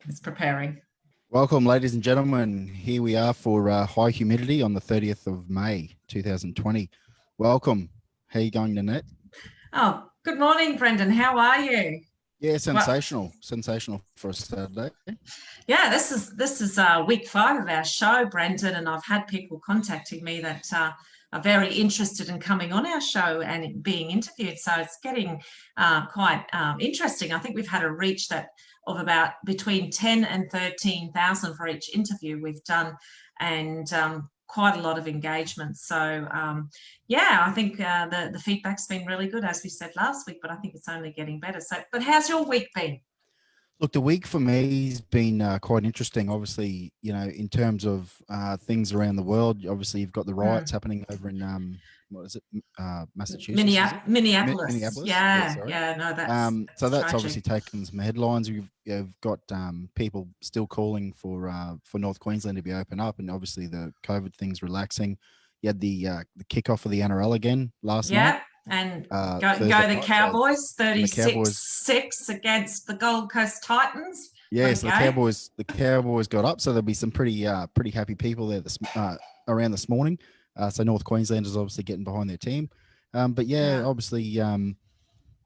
It's preparing. Welcome, ladies and gentlemen. Here we are for High Humidity on the 30th of May, 2020. Welcome. How are you going, Nanette? Oh, good morning, Brendan. How are you? Yeah, Well, sensational for a Saturday. yeah, this is week 5 of our show, Brendan, and I've had people contacting me that are very interested in coming on our show and being interviewed. So it's getting quite interesting. I think we've had a reach that of about between 10 and 13,000 for each interview we've done, and quite a lot of engagement. So yeah, I think the feedback's been really good, as we said last week, but I think it's only getting better. So, but how's your week been? Look, the week for me has been quite interesting. Obviously, in terms of things around the world, obviously you've got the riots happening over in what is it, Massachusetts? Is it Minneapolis. Minneapolis? Yeah, Yeah, sorry. yeah, no, So that's that's tragic. obviously taken some headlines. You've got people still calling for North Queensland to be open up, and obviously the COVID thing's relaxing. You had the kickoff of the NRL again last night, Yeah, and Thursday go the night. So Cowboys, and the 36 Cowboys, 6 against the Gold Coast Titans. What yeah, a so the game. Cowboys got up. So there'll be some pretty happy people there around this morning. So North Queensland is obviously getting behind their team. But yeah, Yeah. obviously, yeah,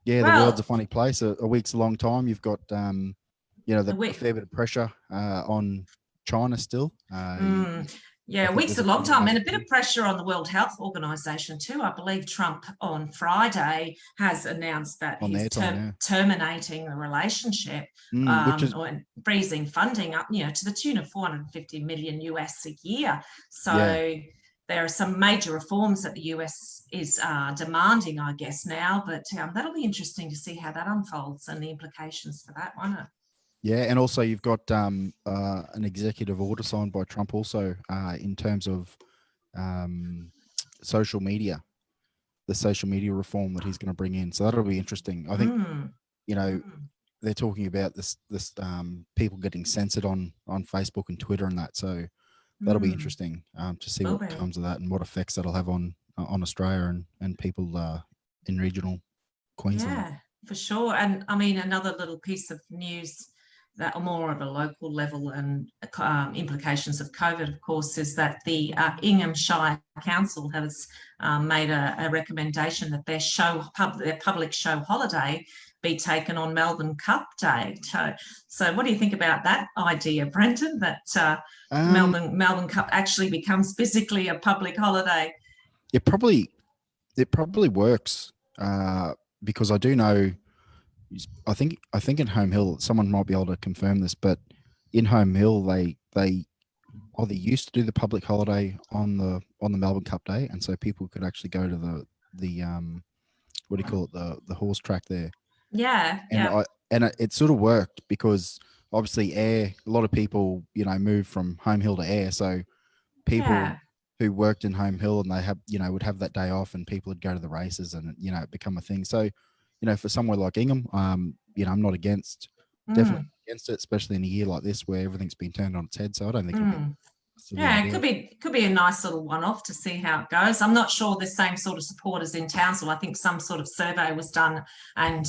the world's a Well, funny place. A week's a long time. You've got, a a week. fair bit of pressure on China still. Mm, I yeah, a think week's there's a a long few time, and other a bit of things. pressure on the World Health Organization too. I believe Trump on Friday has announced that On he's their time, yeah. terminating the relationship, Which is, or freezing funding up, to the tune of 450 million US a year. yeah, So there are some major reforms that the US is demanding, I guess, now. But that'll be interesting to see how that unfolds and the implications for that, won't it? yeah, and also you've got an executive order signed by Trump also in terms of um, social media, the social media reform that he's going to bring in. So that'll be interesting. I think Mm, you know mm, they're talking about this people getting censored on Facebook and Twitter and that. So that'll be mm. interesting to see Will what be. comes of that and what effects that'll have on Australia and people in regional Queensland. Yeah, for sure. And I mean, another little piece of news that are more of a local level and implications of COVID, of course, is that the Inghamshire Council has made a recommendation that their public show holiday be taken on Melbourne Cup Day. So what do you think about that idea, Brenton? That Um, Melbourne Cup actually becomes physically a public holiday? it probably it probably works because I do know. I think in Home Hill, someone might be able to confirm this, but in Home Hill, they used to do the public holiday on the Melbourne Cup Day, and so people could actually go to the what do you call it, the horse track there, Yeah, and yeah, it sort of worked because obviously a lot of people moved from Home Hill to Ayr, so people yeah. who worked in Home Hill and they have would have that day off, and people would go to the races, and it become a thing. So for somewhere like Ingham, I'm not definitely Mm. against it, especially in a year like this where everything's been turned on its head. So I don't think it'll be Mm. a silly Yeah, it idea. could be a nice little one-off to see how it goes. I'm not sure the same sort of support as in Townsville. I think some sort of survey was done, and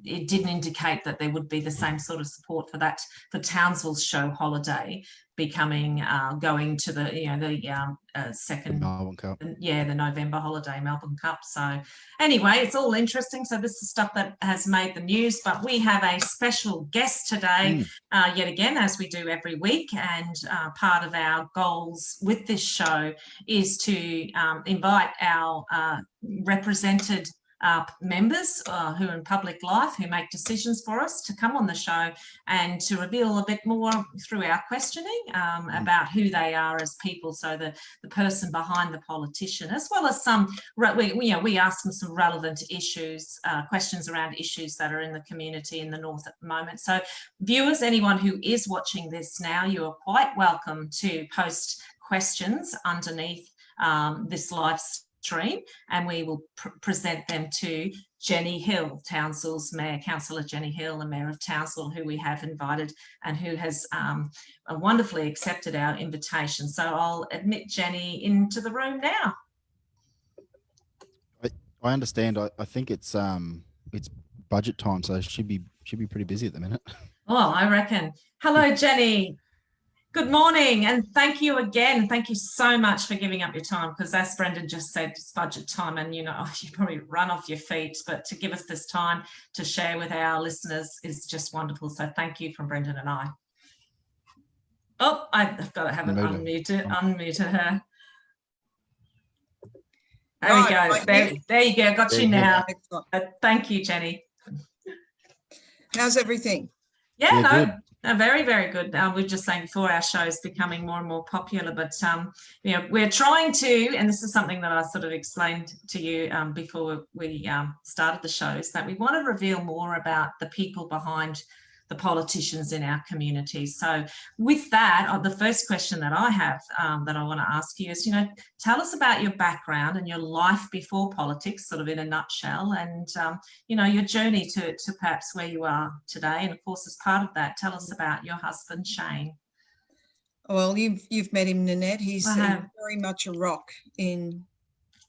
it didn't indicate that there would be the same sort of support for that for Townsville's show holiday becoming going to the The second, Melbourne Cup. yeah, the November holiday, Melbourne Cup. So anyway, it's all interesting. So this is stuff that has made the news, but we have a special guest today, Mm. yet again, as we do every week. And part of our goals with this show is to invite our represented members who are in public life, who make decisions for us, to come on the show and to reveal a bit more through our questioning about who they are as people. So the person behind the politician, as well as some, we ask them some relevant issues, questions around issues that are in the community in the North at the moment. So viewers, anyone who is watching this now, you are quite welcome to post questions underneath this live stream, and we will present them to Jenny Hill, Townsville's Mayor, Councillor Jenny Hill, the Mayor of Townsville, who we have invited and who has wonderfully accepted our invitation. So I'll admit Jenny into the room now. I understand. I think it's budget time, so it should be pretty busy at the minute. Well, I reckon. Hello, Jenny. Good morning, and thank you again. Thank you so much for giving up your time, because as Brendan just said, it's budget time, and you probably run off your feet, but to give us this time to share with our listeners is just wonderful. So thank you from Brendan and I. Oh, I've got to have it unmuted her. There we go. There you go. Got you now. Thank you, Jenny. How's everything? Yeah, no, very, very good. We were just saying before, our show is becoming more and more popular, but we're trying to, and this is something that I sort of explained to you before we started the show, is that we want to reveal more about the people behind the politicians in our community. So with that, the first question that I have that I want to ask you is, tell us about your background and your life before politics, sort of in a nutshell, and your journey to perhaps where you are today. And of course, as part of that, tell us about your husband, Shane. Well, you've met him, Nanette. He's very much a rock in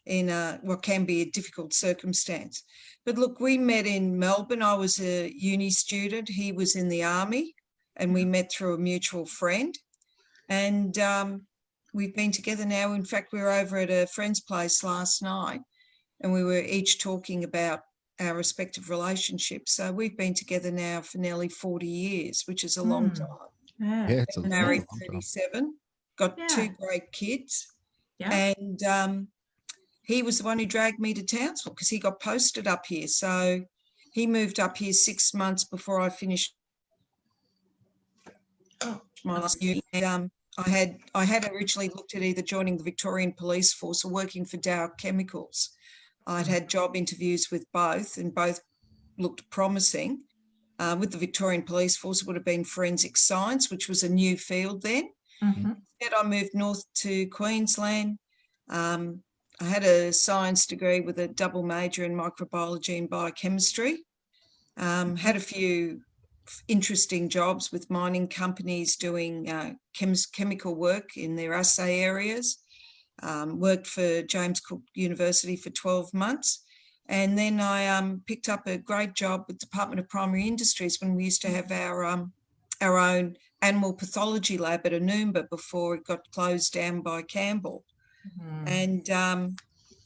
what can be a difficult circumstance. But look, we met in Melbourne. I was a uni student. He was in the army, and we met through a mutual friend. And we've been together now. In fact, we were over at a friend's place last night, and we were each talking about our respective relationships. So we've been together now for nearly 40 years, which is a long time. Yeah, it's a married 37, got 2 great kids. Yeah. And he was the one who dragged me to Townsville because he got posted up here. So he moved up here 6 months before I finished my last uni. And, I had originally looked at either joining the Victorian Police Force or working for Dow Chemicals. I'd had job interviews with both, and both looked promising. With the Victorian Police Force, it would have been forensic science, which was a new field then. Instead, I moved north to Queensland. I had a science degree with a double major in microbiology and biochemistry. Had a few interesting jobs with mining companies doing chemical work in their assay areas. Worked for James Cook University for 12 months. And then I picked up a great job with Department of Primary Industries when we used to have our own animal pathology lab at Anoomba before it got closed down by Campbell. And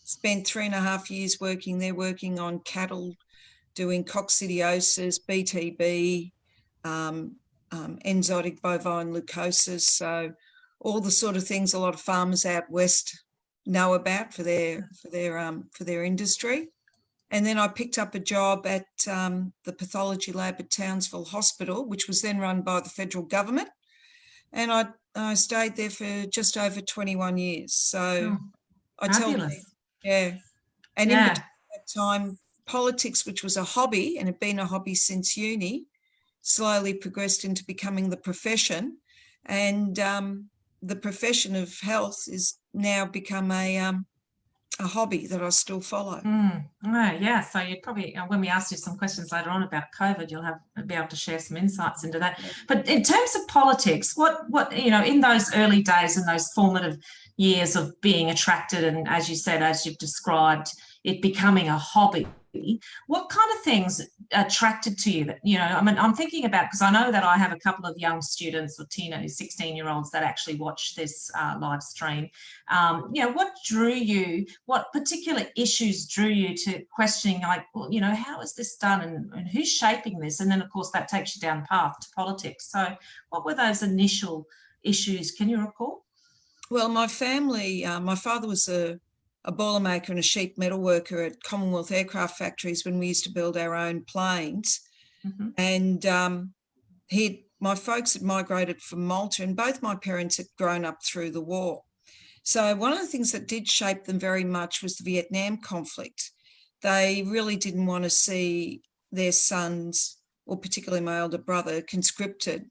spent 3.5 years working there, working on cattle, doing coccidiosis, BTB, enzootic bovine leukosis. So all the sort of things a lot of farmers out west know about for their industry. And then I picked up a job at the pathology lab at Townsville Hospital, which was then run by the federal government. And I stayed there for just over 21 years. So I tell you, And in between that time, politics, which was a hobby and had been a hobby since uni, slowly progressed into becoming the profession. And the profession of health is now become a hobby that I still follow. Yeah, so you'd probably, when we ask you some questions later on about COVID, you'll be able to share some insights into that. But in terms of politics, what in those early days and those formative years of being attracted, and as you said, as you've described, it becoming a hobby, what kind of things attracted to you that, I'm thinking about, because I know that I have a couple of young students or teenagers, 16-year-olds that actually watch this live stream. What drew you, what particular issues drew you to questioning, like, well, how is this done and who's shaping this? And then, of course, that takes you down the path to politics. So what were those initial issues? Can you recall? Well, my family, my father was a boilermaker and a sheet metal worker at Commonwealth aircraft factories when we used to build our own planes. And my folks had migrated from Malta, and both my parents had grown up through the war. So one of the things that did shape them very much was the Vietnam conflict. They really didn't want to see their sons, or particularly my older brother, conscripted.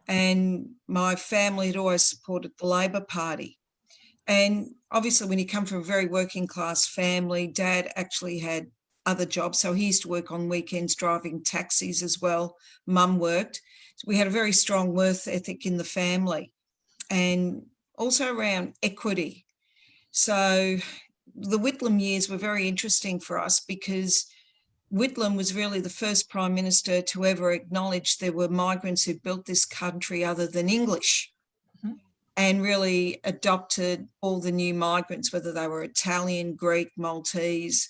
And my family had always supported the Labor Party. And obviously, when you come from a very working class family, Dad actually had other jobs. So he used to work on weekends driving taxis as well. Mum worked. So we had a very strong work ethic in the family, and also around equity. So the Whitlam years were very interesting for us because Whitlam was really the first Prime Minister to ever acknowledge there were migrants who built this country other than English, and really adopted all the new migrants, whether they were Italian, Greek, Maltese.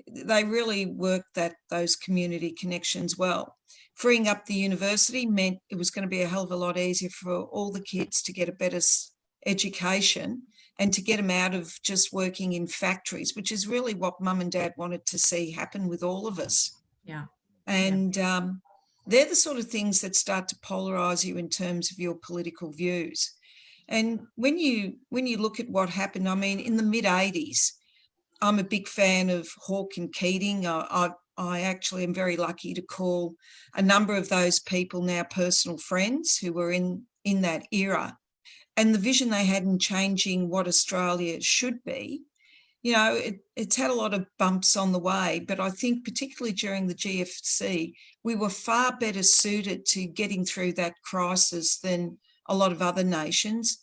They really worked those community connections well. Freeing up the university meant it was going to be a hell of a lot easier for all the kids to get a better education and to get them out of just working in factories, which is really what Mum and Dad wanted to see happen with all of us. Yeah. And they're the sort of things that start to polarise you in terms of your political views. And when you look at what happened, I mean, in the mid-'80s, I'm a big fan of Hawke and Keating. I actually am very lucky to call a number of those people now personal friends who were in that era. And the vision they had in changing what Australia should be, you know, it's had a lot of bumps on the way, but I think particularly during the GFC, we were far better suited to getting through that crisis than a lot of other nations.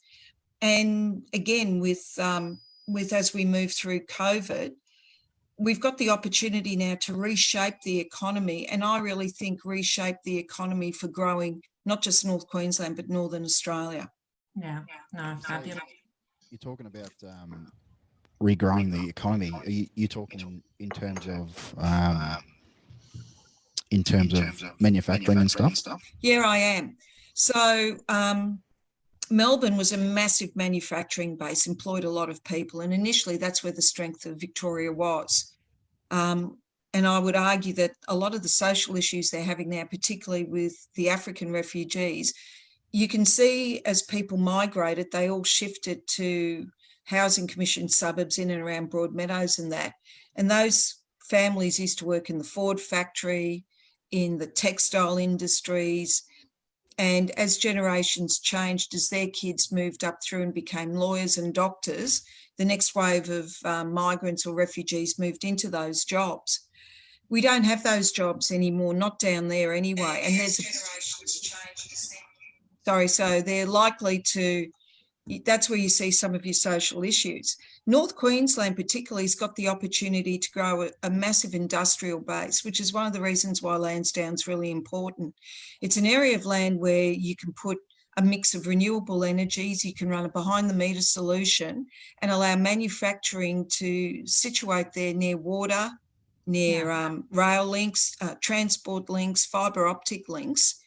And again, with as we move through COVID, we've got the opportunity now to reshape the economy. And I really think reshape the economy for growing, not just North Queensland, but Northern Australia. Yeah, no, fabulous. You're talking about regrowing the economy. Are you talking in terms of manufacturing and stuff? Yeah, I am. So Melbourne was a massive manufacturing base, employed a lot of people, and initially that's where the strength of Victoria was. And I would argue that a lot of the social issues they're having now, particularly with the African refugees, you can see as people migrated, they all shifted to housing commission suburbs in and around Broadmeadows and that. And those families used to work in the Ford factory, in the textile industries. And as generations changed, as their kids moved up through and became lawyers and doctors, the next wave of migrants or refugees moved into those jobs. We don't have those jobs anymore, not down there anyway. And there's generations changed. So they're likely to, that's where you see some of your social issues. North Queensland particularly has got the opportunity to grow a massive industrial base, which is one of the reasons why Lansdowne's really important. It's an area of land where you can put a mix of renewable energies, you can run a behind-the-meter solution and allow manufacturing to situate there near water, near rail links, transport links, fibre optic links,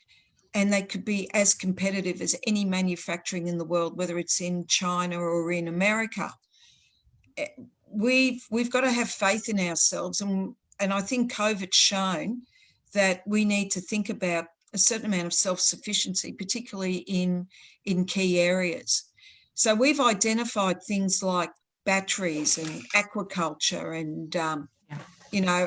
and they could be as competitive as any manufacturing in the world, whether it's in China or in America. We've got to have faith in ourselves, and I think COVID's shown that we need to think about a certain amount of self-sufficiency, particularly in key areas. So we've identified things like batteries and aquaculture and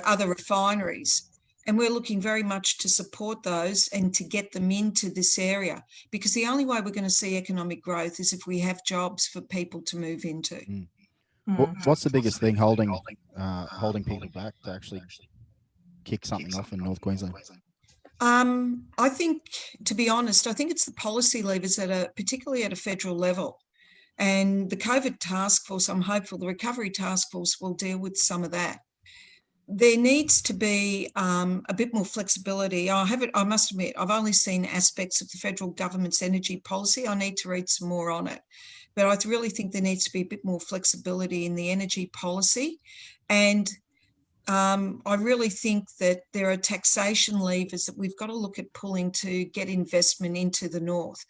other refineries. And we're looking very much to support those and to get them into this area, because the only way we're going to see economic growth is if we have jobs for people to move into. What's the biggest thing holding people back to actually kick something off in North Queensland? I think, to be honest, I think it's the policy levers particularly at a federal level. And the COVID task force, I'm hopeful the recovery task force will deal with some of that. There needs to be a bit more flexibility. I must admit, I've only seen aspects of the federal government's energy policy. I need to read some more on it. But I really think there needs to be a bit more flexibility in the energy policy. And I really think that there are taxation levers that we've got to look at pulling to get investment into the north.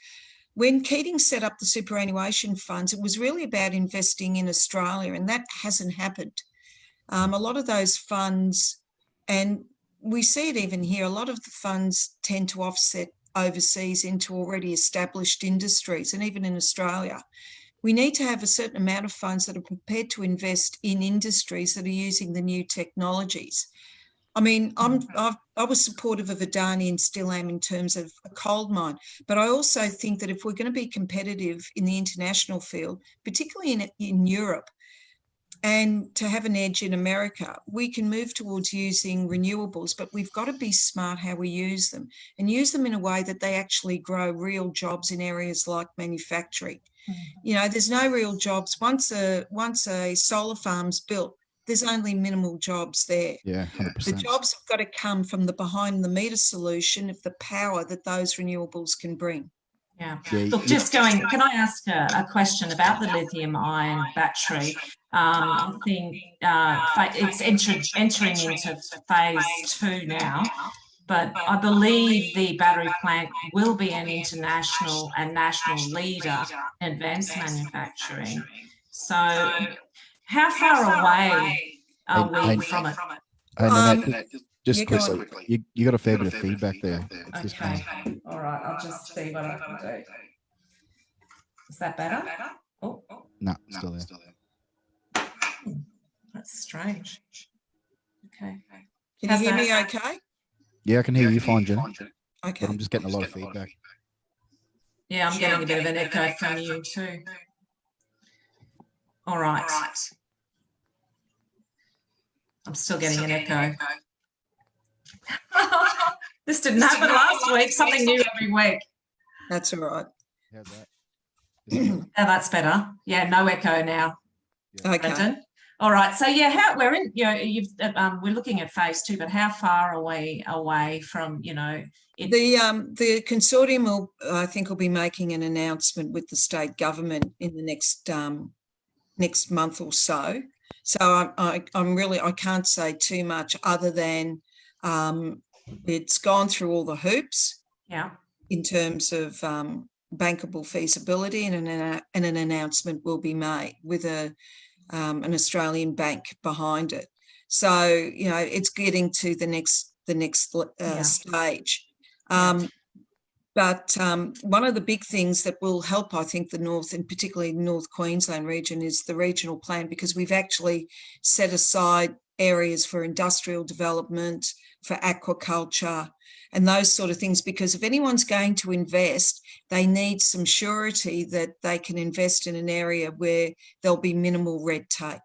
When Keating set up the superannuation funds, it was really about investing in Australia, and that hasn't happened. A lot of those funds, and we see it even here, a lot of the funds tend to offset overseas into already established industries, and even in Australia. We need to have a certain amount of funds that are prepared to invest in industries that are using the new technologies. I mean, I was supportive of Adani and still am in terms of a coal mine, but I also think that if we're going to be competitive in the international field, particularly in Europe, and to have an edge in America, we can move towards using renewables, but we've got to be smart how we use them and use them in a way that they actually grow real jobs in areas like manufacturing. You know, there's no real jobs. Once a solar farm's built, there's only minimal jobs there. Yeah, The 100%. jobs have got to come from the behind the meter solution of the power that those renewables can bring. Yeah. Yeah, Look, can I ask a question about the lithium-ion battery? I think it's entering into phase 2 now, but I believe the battery plant will be an international and national leader in advanced manufacturing. So how far away are we from it? Hey, Nanette, just Yeah, go quickly, you got a fair bit of feedback there. It's just Okay, all right, I'll just see what I can do. Is that better? Oh, no, still there. that's strange. Okay. Can you hear me okay? Yeah, I can hear you fine, Jenny. Okay. But I'm just getting a lot of feedback. Yeah, I'm getting a bit of an echo from you too. All right. I'm still getting an echo. This didn't happen last week. Something new every week. That's all right. How's that? Oh, that's better. Yeah, no echo now. Okay. Brendan. All right. So yeah, we're in. We're looking at phase 2, but how far away from it? The consortium will, I think, will be making an announcement with the state government in the next month or so. So I can't say too much other than it's gone through all the hoops. Yeah. In terms of bankable feasibility, and an announcement will be made with an Australian bank behind it. So it's getting to the next stage. But one of the big things that will help, I think, the North, and particularly North Queensland region, is the regional plan, because we've actually set aside areas for industrial development, for aquaculture, and those sort of things, because if anyone's going to invest, they need some surety that they can invest in an area where there'll be minimal red tape.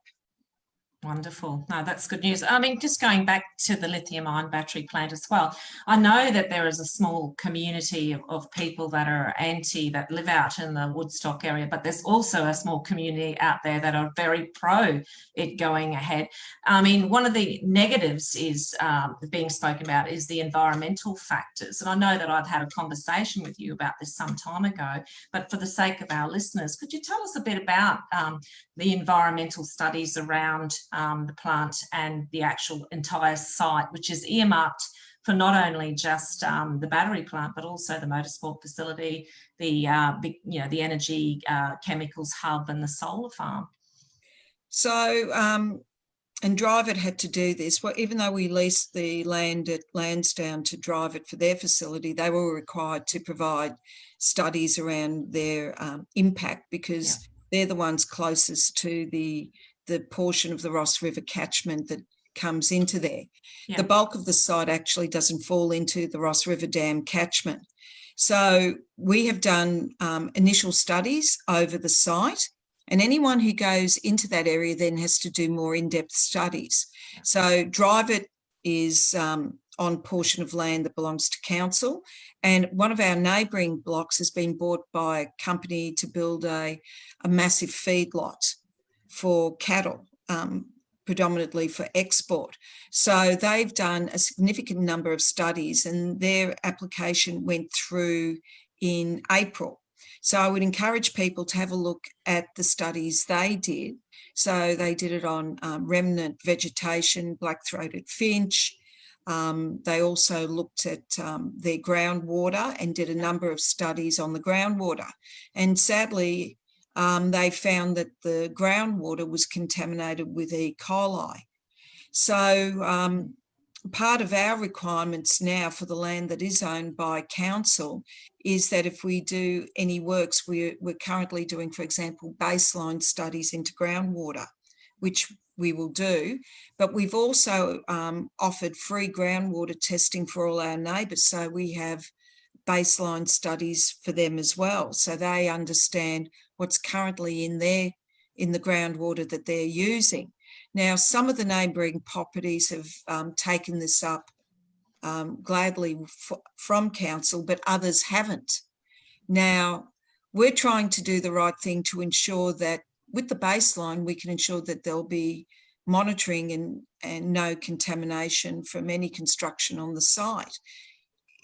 Wonderful. No, that's good news. I mean, just going back to the lithium-ion battery plant as well, I know that there is a small community of people that are that live out in the Woodstock area, but there's also a small community out there that are very pro it going ahead. I mean, one of the negatives is being spoken about is the environmental factors. And I know that I've had a conversation with you about this some time ago, but for the sake of our listeners, could you tell us a bit about the environmental studies around the plant and the actual entire site, which is earmarked for not only just the battery plant, but also the motorsport facility, the energy chemicals hub, and the solar farm. So, and Drive-It had to do this. Well, even though we leased the land at Lansdowne to Drive-It for their facility, they were required to provide studies around their impact, because they're the ones closest to the portion of the Ross River catchment that comes into there. Yeah. The bulk of the site actually doesn't fall into the Ross River Dam catchment. So we have done initial studies over the site, and anyone who goes into that area then has to do more in-depth studies. So Drive-It is on portion of land that belongs to council, and one of our neighbouring blocks has been bought by a company to build a massive feedlot for cattle, predominantly for export. So they've done a significant number of studies, and their application went through in April. So I would encourage people to have a look at the studies they did. So they did it on remnant vegetation, black-throated finch. They also looked at their groundwater and did a number of studies on the groundwater. And sadly, they found that the groundwater was contaminated with E. coli. So part of our requirements now for the land that is owned by council is that if we do any works, we're currently doing, for example, baseline studies into groundwater, which we will do, but we've also offered free groundwater testing for all our neighbours. So we have baseline studies for them as well, so they understand what's currently in the groundwater that they're using. Now, some of the neighbouring properties have taken this up gladly from council, but others haven't. Now, we're trying to do the right thing to ensure that with the baseline, we can ensure that there'll be monitoring and no contamination from any construction on the site.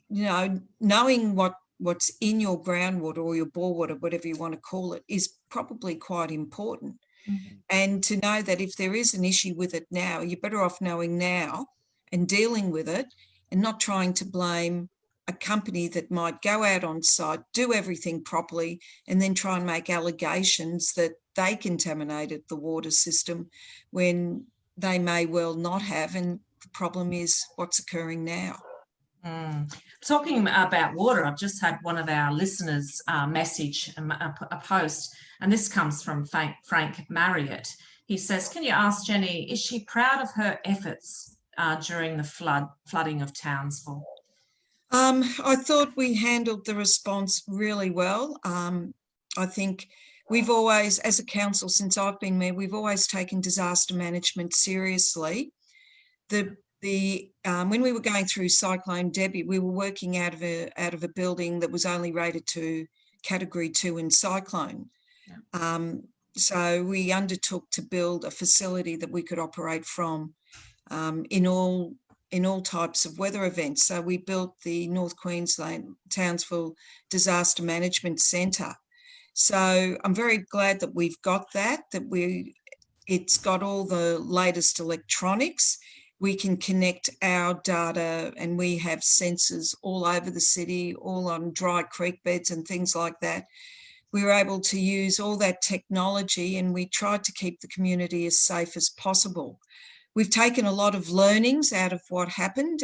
You know, knowing what's in your groundwater or your bore water, whatever you want to call it, is probably quite important. Mm-hmm. And to know that if there is an issue with it now, you're better off knowing now and dealing with it, and not trying to blame a company that might go out on site, do everything properly, and then try and make allegations that they contaminated the water system when they may well not have. And the problem is what's occurring now. Talking about water, I've just had one of our listeners message a post, and this comes from Frank Marriott. He says, can you ask Jenny, is she proud of her efforts during the flooding of Townsville? I thought we handled the response really well. I think we've always, as a council, since I've been mayor, we've always taken disaster management seriously. When we were going through Cyclone Debbie, we were working out of a building that was only rated to Category 2 in cyclone. Yeah. So we undertook to build a facility that we could operate from in all types of weather events. So we built the North Queensland Townsville Disaster Management Centre. So I'm very glad that we've got that it's got all the latest electronics. We can connect our data, and we have sensors all over the city, all on dry creek beds and things like that. We were able to use all that technology, and we tried to keep the community as safe as possible. We've taken a lot of learnings out of what happened,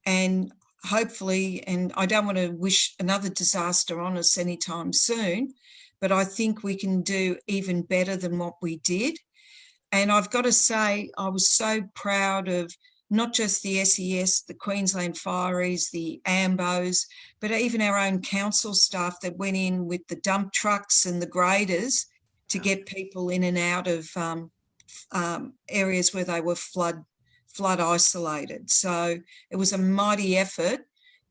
and hopefully, and I don't want to wish another disaster on us anytime soon, but I think we can do even better than what we did. And I've got to say, I was so proud of not just the SES, the Queensland Fireys, the AMBOs, but even our own council staff that went in with the dump trucks and the graders to get people in and out of areas where they were flood isolated. So it was a mighty effort.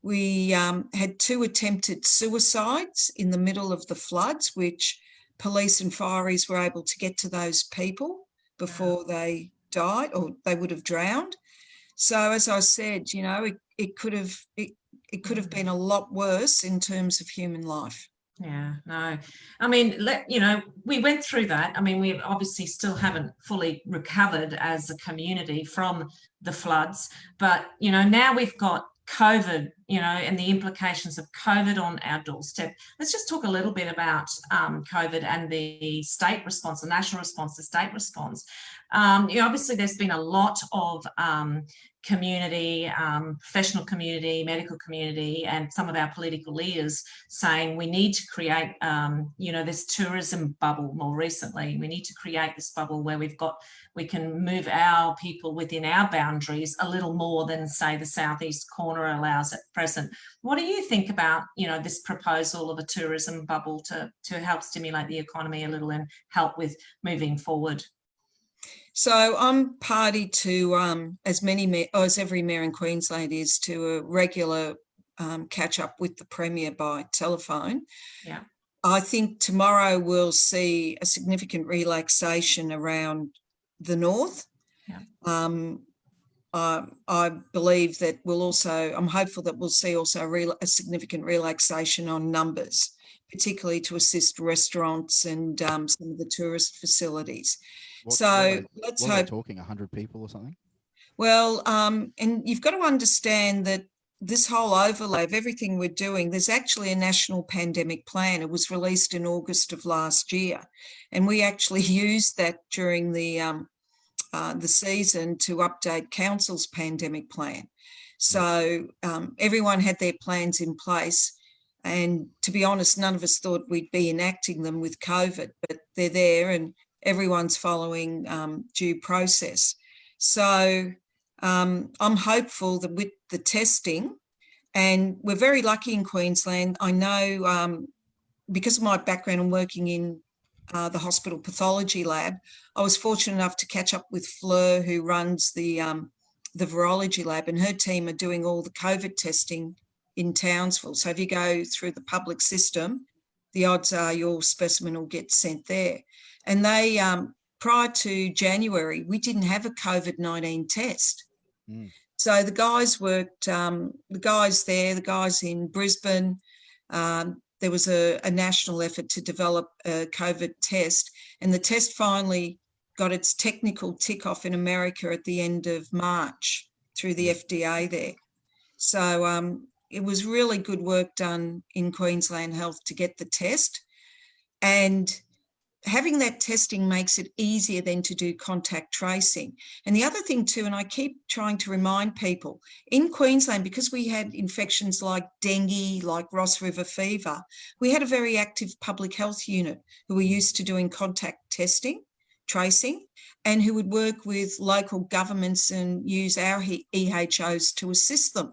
We had 2 attempted suicides in the middle of the floods, which police and fireys were able to get to those people before they died, or they would have drowned. So as I said, you know, it could have been a lot worse in terms of human life. Yeah, no, I mean, we went through that. I mean, we obviously still haven't fully recovered as a community from the floods, but, you know, now we've got COVID, you know, and the implications of COVID on our doorstep. Let's just talk a little bit about COVID and the state response, the national response, the state response. You know, obviously there's been a lot of community, professional community, medical community, and some of our political leaders saying we need to create, you know, this tourism bubble more recently. We need to create this bubble where we can move our people within our boundaries a little more than, say, the southeast corner allows at present. What do you think about, you know, this proposal of a tourism bubble to help stimulate the economy a little and help with moving forward? So I'm party to, as every mayor in Queensland is, to a regular catch up with the Premier by telephone. Yeah. I think tomorrow we'll see a significant relaxation around the north. Yeah. I believe that I'm hopeful that we'll see also a significant relaxation on numbers, particularly to assist restaurants and some of the tourist facilities. Let's hope. They're talking 100 people or something? Well, and you've got to understand that this whole overlay of everything we're doing, there's actually a national pandemic plan. It was released in August of last year, and we actually used that during the season to update council's pandemic plan. So everyone had their plans in place, and to be honest, none of us thought we'd be enacting them with COVID, but they're there, and everyone's following due process. So I'm hopeful that with the testing, and we're very lucky in Queensland. I know because of my background and working in the hospital pathology lab, I was fortunate enough to catch up with Fleur, who runs the virology lab, and her team are doing all the COVID testing in Townsville. So if you go through the public system, the odds are your specimen will get sent there. And they prior to January, we didn't have a COVID-19 test. Mm. So the guys worked, the guys in Brisbane, there was a national effort to develop a COVID test, and the test finally got its technical tick off in America at the end of March through the FDA there. So it was really good work done in Queensland Health to get the test. And having that testing makes it easier then to do contact tracing. And the other thing too, and I keep trying to remind people, in Queensland, because we had infections like dengue, like Ross River fever, we had a very active public health unit who were used to doing contact testing, tracing, and who would work with local governments and use our EHOs to assist them.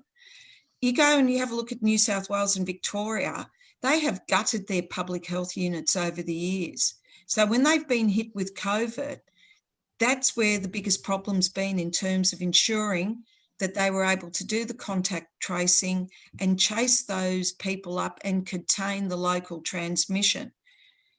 You go and you have a look at New South Wales and Victoria, they have gutted their public health units over the years. So when they've been hit with COVID, that's where the biggest problem's been in terms of ensuring that they were able to do the contact tracing and chase those people up and contain the local transmission.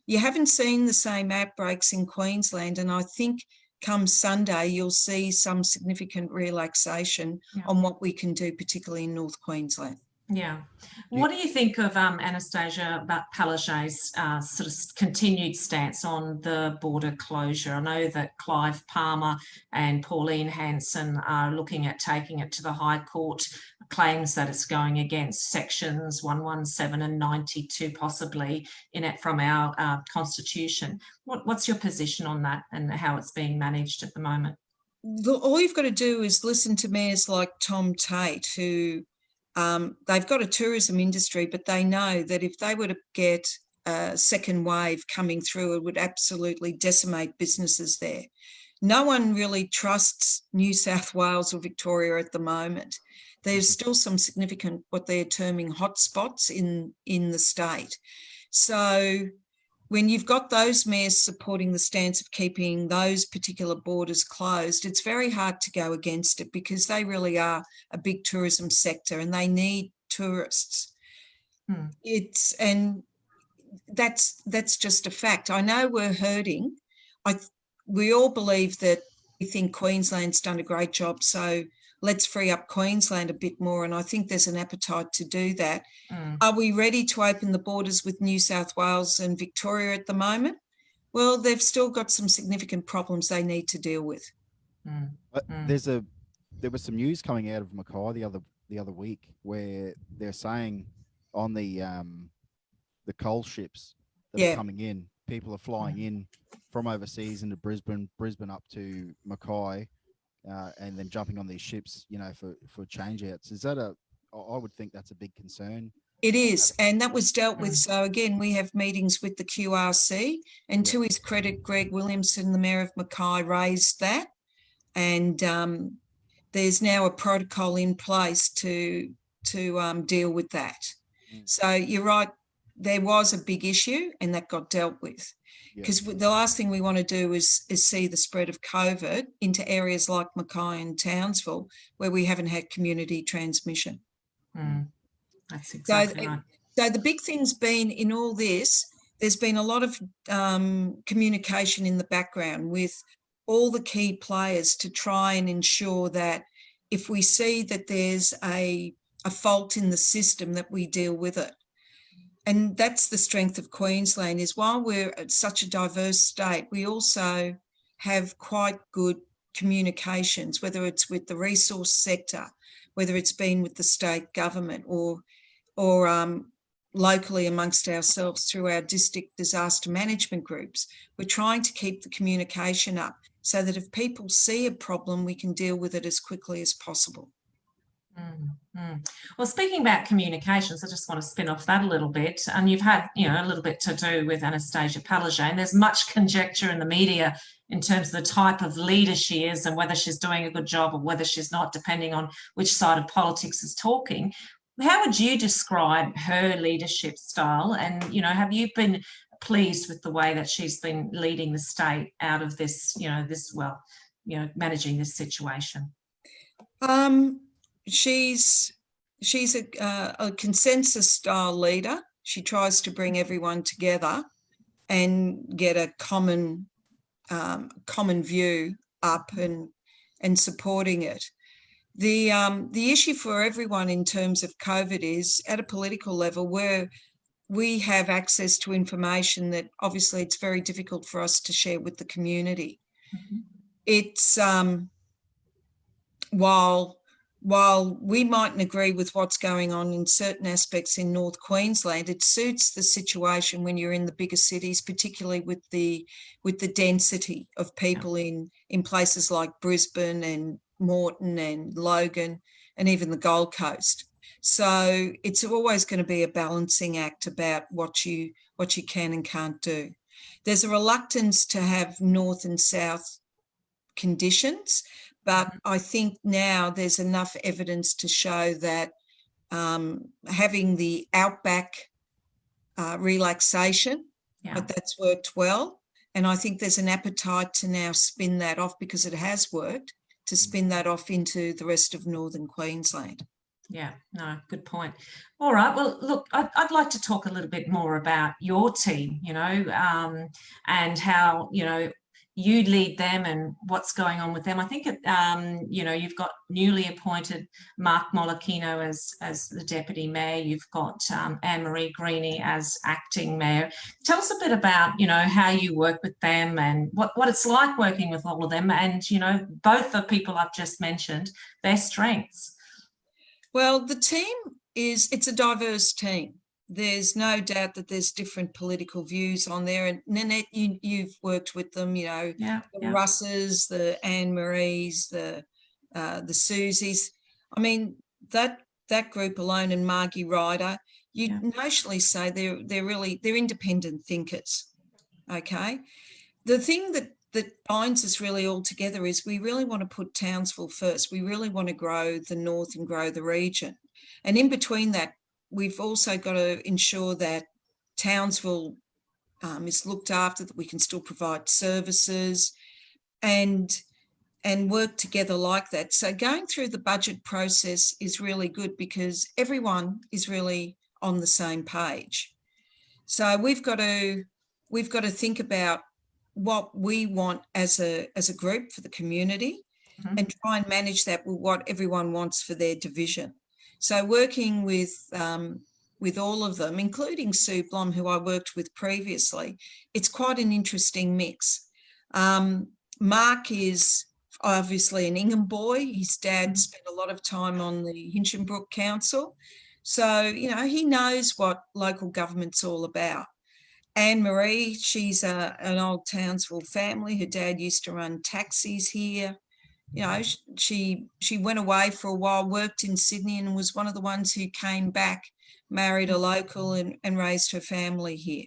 You haven't seen the same outbreaks in Queensland, and I think come Sunday, you'll see some significant relaxation on what we can do, particularly in North Queensland. Yeah. What do you think of Anastasia Palaszczuk's sort of continued stance on the border closure? I know that Clive Palmer and Pauline Hanson are looking at taking it to the High Court, claims that it's going against sections 117 and 92 possibly in it from our constitution. What's your position on that and how it's being managed at the moment? All you've got to do is listen to mayors like Tom Tate, who they've got a tourism industry, but they know that if they were to get a second wave coming through, it would absolutely decimate businesses there. No one really trusts New South Wales or Victoria at the moment. There's still some significant, what they're terming hotspots in the state. So when you've got those mayors supporting the stance of keeping those particular borders closed, it's very hard to go against it because they really are a big tourism sector and they need tourists. And that's just a fact. I know we're hurting. We all believe that we think Queensland's done a great job, so let's free up Queensland a bit more, and I think there's an appetite to do that. Are we ready to open the borders with New South Wales and Victoria at the moment? Well, they've still got some significant problems they need to deal with. There was some news coming out of Mackay the other week where they're saying on the coal ships that are coming in, people are flying in from overseas into Brisbane up to Mackay, and then jumping on these ships, for change outs. Is that I would think that's a big concern. It is, and that was dealt with. So again, we have meetings with the QRC, and to his credit, Greg Williamson, the Mayor of Mackay, raised that, and there's now a protocol in place to deal with that. So you're right, there was a big issue, and that got dealt with. Because the last thing we want to do is see the spread of COVID into areas like Mackay and Townsville, where we haven't had community transmission. That's exactly right. So the big thing's been in all this, there's been a lot of communication in the background with all the key players to try and ensure that if we see that there's a fault in the system, that we deal with it. And that's the strength of Queensland, is while we're such a diverse state, we also have quite good communications, whether it's with the resource sector, whether it's been with the state government or locally amongst ourselves through our district disaster management groups. We're trying to keep the communication up so that if people see a problem, we can deal with it as quickly as possible. Well, speaking about communications, I just want to spin off that a little bit. And you've had, a little bit to do with Anastasia Palaszczuk, and there's much conjecture in the media in terms of the type of leader she is and whether she's doing a good job or whether she's not, depending on which side of politics is talking. How would you describe her leadership style? And, have you been pleased with the way that she's been leading the state out of this, managing this situation? She's a consensus style leader. She tries to bring everyone together and get a common common view up and supporting it. The issue for everyone in terms of COVID is at a political level where we have access to information that obviously it's very difficult for us to share with the community. Mhm. It's while we mightn't agree with what's going on in certain aspects in North Queensland, it suits the situation when you're in the bigger cities, particularly with the density of people in places like Brisbane and Moreton and Logan and even the Gold Coast. So it's always going to be a balancing act about what you can and can't do. There's a reluctance to have north and south conditions, but I think now there's enough evidence to show that having the outback relaxation, but that's worked well. And I think there's an appetite to now spin that off, because it has worked, to spin that off into the rest of northern Queensland. Yeah, no, good point. All right. Well, look, I'd like to talk a little bit more about your team, and how, you lead them and what's going on with them. I think, you've got newly appointed Mark Molokino as the Deputy Mayor. You've got Anne-Marie Greeny as Acting Mayor. Tell us a bit about, how you work with them and what it's like working with all of them and, both the people I've just mentioned, their strengths. Well, the team it's a diverse team. There's no doubt that there's different political views on there. And Nanette, you've worked with them, the Russes, the Anne-Maries, the Susies. I mean, that group alone, and Margie Ryder, you'd notionally say they're independent thinkers. Okay. The thing that binds us really all together is we really want to put Townsville first. We really want to grow the north and grow the region. And in between that, we've also got to ensure that Townsville is looked after, that we can still provide services and work together like that. So going through the budget process is really good because everyone is really on the same page. So we've got to think about what we want as a group for the community, and try and manage that with what everyone wants for their division. So working with all of them, including Sue Blom, who I worked with previously, it's quite an interesting mix. Mark is obviously an Ingham boy. His dad spent a lot of time on the Hinchinbrook Council. So, he knows what local government's all about. Anne-Marie, she's an old Townsville family. Her dad used to run taxis here. She went away for a while, worked in Sydney, and was one of the ones who came back, married a local and raised her family here.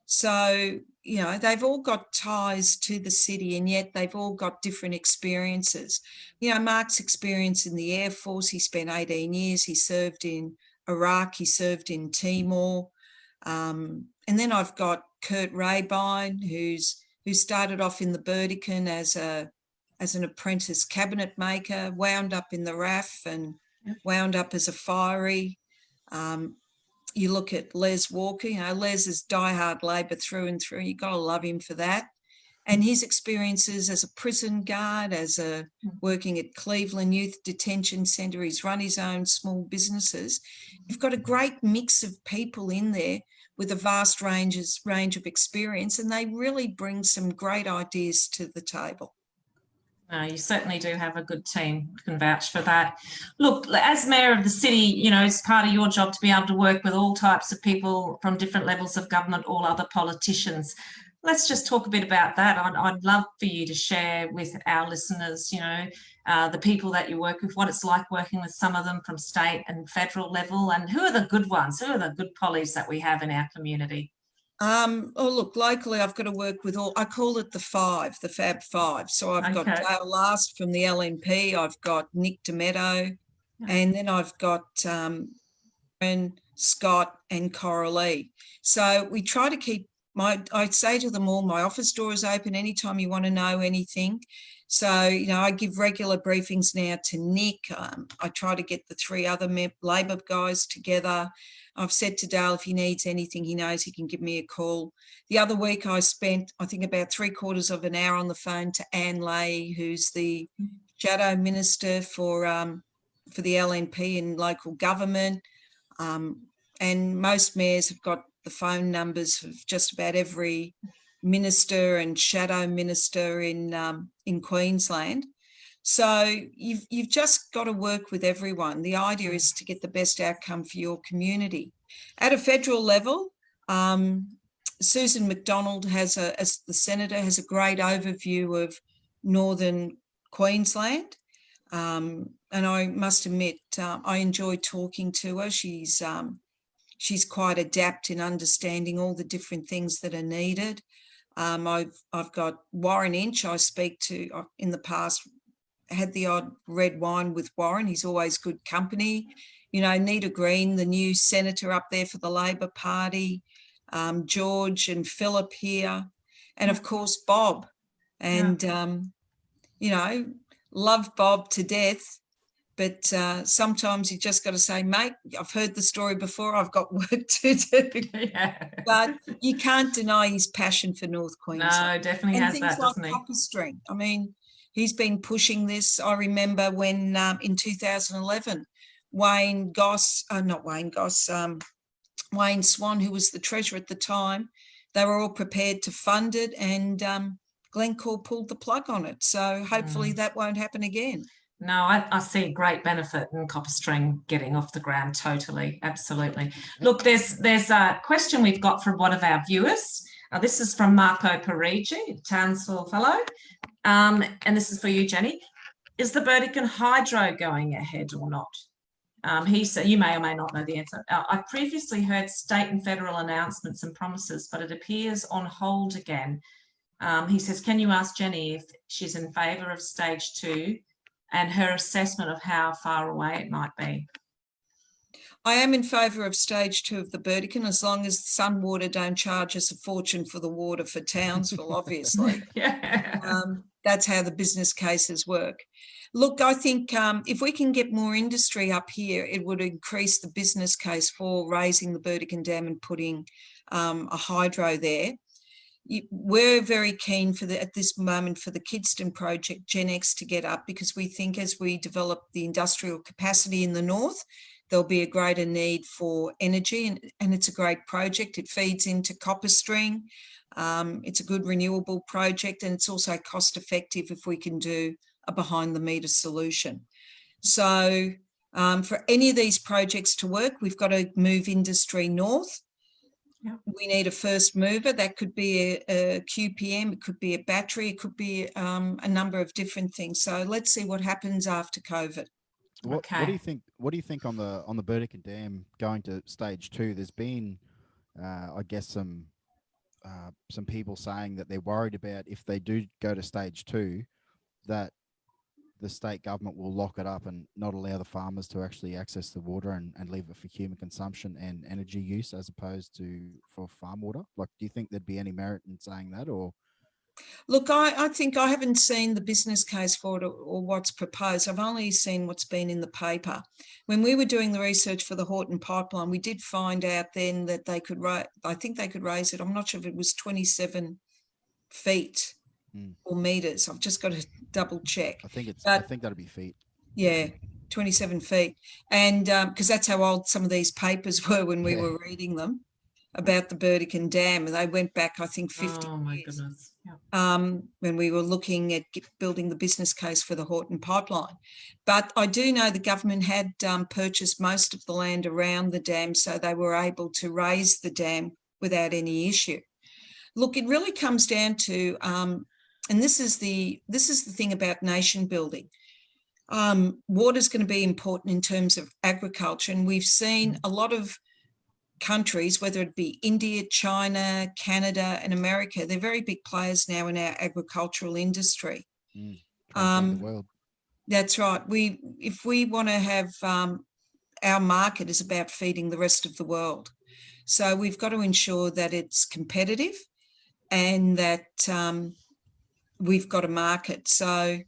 So, they've all got ties to the city, and yet they've all got different experiences. Mark's experience in the Air Force, he spent 18 years. He served in Iraq. He served in Timor. And then I've got Kurt Rabine, who started off in the Burdekin as an apprentice cabinet maker, wound up in the RAF and wound up as a fiery. You look at Les Walker, Les is diehard Labor through and through. You've got to love him for that. And his experiences as a prison guard, working at Cleveland Youth Detention Centre, he's run his own small businesses. You've got a great mix of people in there with a vast range of experience, and they really bring some great ideas to the table. You certainly do have a good team. I can vouch for that. Look, as Mayor of the city, it's part of your job to be able to work with all types of people from different levels of government, all other politicians. Let's just talk a bit about that. I'd love for you to share with our listeners, the people that you work with, what it's like working with some of them from state and federal level, and who are the good ones, who are the good pollies that we have in our community? Look, locally I've got to work with I call it the Fab Five. So I've got Dale Last from the LNP, I've got Nick DeMeadow, and then I've got Scott and Coralie. So we try to keep I'd say to them all, my office door is open anytime you want to know anything. So, you know, I give regular briefings now to Nick. I try to get the 3 other Labor guys together. I've said to Dale, if he needs anything, he knows he can give me a call. The other week I spent, I think, about 3/4 of an hour on the phone to Anne Leahy, who's the shadow minister for the LNP in local government. And most mayors have got the phone numbers of just about every minister and shadow minister in Queensland. So you've just got to work with everyone. The idea is to get the best outcome for your community. At a federal level, Susan McDonald as the senator, has a great overview of northern Queensland. And I must admit, I enjoy talking to her. She's quite adept in understanding all the different things that are needed. I've got Warren Inch I speak to in the past, had the odd red wine with Warren. He's always good company. You know, Nita Green, the new senator up there for the Labor Party, George and Philip here, and of course Bob. And, you know, love Bob to death. But sometimes you just got to say, mate, I've heard the story before, I've got work to do. Yeah. But you can't deny his passion for North Queensland. No, definitely and has things that, like doesn't he? copper string. I mean, he's been pushing this. I remember when in 2011, Wayne Swan, who was the treasurer at the time, they were all prepared to fund it, and Glencore pulled the plug on it. So hopefully that won't happen again. No, I see great benefit in copper string getting off the ground. Totally, absolutely. Look, there's a question we've got from one of our viewers. This is from Marco Parigi, Townsville fellow, and this is for you, Jenny. Is the Burdekin hydro going ahead or not? He said, you may or may not know the answer. I previously heard state and federal announcements and promises, but it appears on hold again. He says, can you ask Jenny if she's in favour of stage 2 and her assessment of how far away it might be? I am in favour of stage 2 of the Burdekin, as long as Sunwater don't charge us a fortune for the water for Townsville, obviously. Yeah. That's how the business cases work. Look, I think if we can get more industry up here, it would increase the business case for raising the Burdekin Dam and putting a hydro there. We're very keen at this moment for the Kidston project, Gen X, to get up, because we think as we develop the industrial capacity in the north, there'll be a greater need for energy, and it's a great project. It feeds into copper string. It's a good renewable project, and it's also cost effective if we can do a behind the meter solution. So for any of these projects to work, we've got to move industry north. Yep. We need a first mover. That could be a QPM, it could be a battery, it could be a number of different things. So let's see what happens after COVID. What do you think? What do you think on the Burdekin Dam going to stage 2? There's been, I guess, some people saying that they're worried about if they do go to stage 2, that the state government will lock it up and not allow the farmers to actually access the water and leave it for human consumption and energy use as opposed to for farm water. Like, do you think there'd be any merit in saying that, or? Look, I think I haven't seen the business case for it or what's proposed. I've only seen what's been in the paper. When we were doing the research for the Horton pipeline, we did find out then that they could I think they could raise it. I'm not sure if it was 27 feet or meters. I've just got to double check. I think that'd be feet. Yeah, 27 feet. And because that's how old some of these papers were when we were reading them about the Burdekin Dam. And they went back, I think, 50 Oh, my years. goodness. Yeah. When we were looking at building the business case for the Horton pipeline. But I do know the government had purchased most of the land around the dam, so they were able to raise the dam without any issue. Look, it really comes down to, and this is the thing about nation building. Water is going to be important in terms of agriculture, and we've seen a lot of countries, whether it be India, China, Canada, and America, they're very big players now in our agricultural industry. The world. That's right. If we want to have our market is about feeding the rest of the world, so we've got to ensure that it's competitive and that we've got a market. So,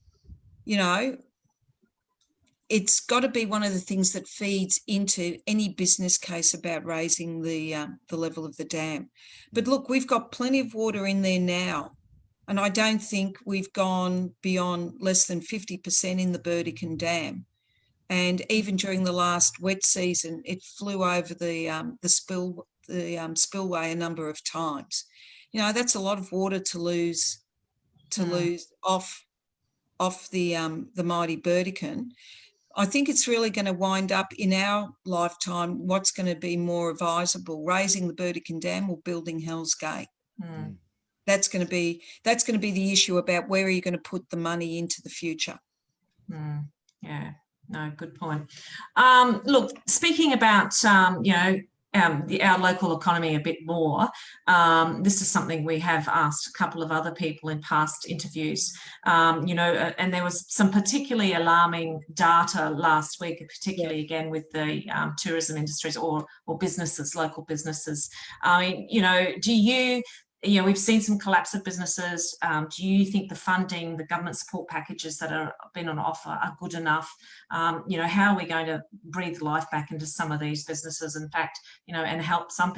you know, it's got to be one of the things that feeds into any business case about raising the level of the dam. But look, we've got plenty of water in there now, and I don't think we've gone beyond less than 50% in the Burdekin Dam. And even during the last wet season, it flew over the spillway a number of times. You know, that's a lot of water to lose off the mighty Burdekin. I think it's really going to wind up in our lifetime what's going to be more advisable, raising the Burdekin Dam or building Hell's Gate. That's going to be the issue about where are you going to put the money into the future. Yeah, no, good point. Look, speaking about you know, our local economy a bit more, this is something we have asked a couple of other people in past interviews, you know, and there was some particularly alarming data last week, particularly again with the tourism industries or businesses, local businesses. I mean, you know, you know, we've seen some collapse of businesses. Do you think the funding, the government support packages that are been on offer are good enough? You know, how are we going to breathe life back into some of these businesses, in fact, you know, and help some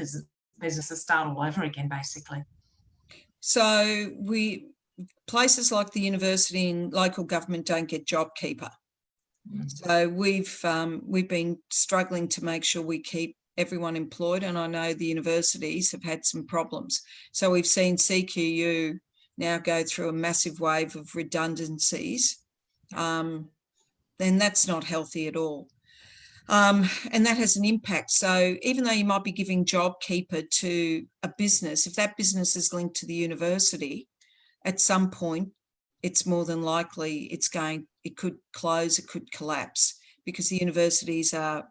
businesses start all over again, basically? So places like the university and local government don't get JobKeeper. So we've been struggling to make sure we keep everyone employed, and I know the universities have had some problems. So we've seen CQU now go through a massive wave of redundancies, and that's not healthy at all. And that has an impact. So even though you might be giving JobKeeper to a business, if that business is linked to the university, at some point, it's more than likely it could close, it could collapse, because the universities are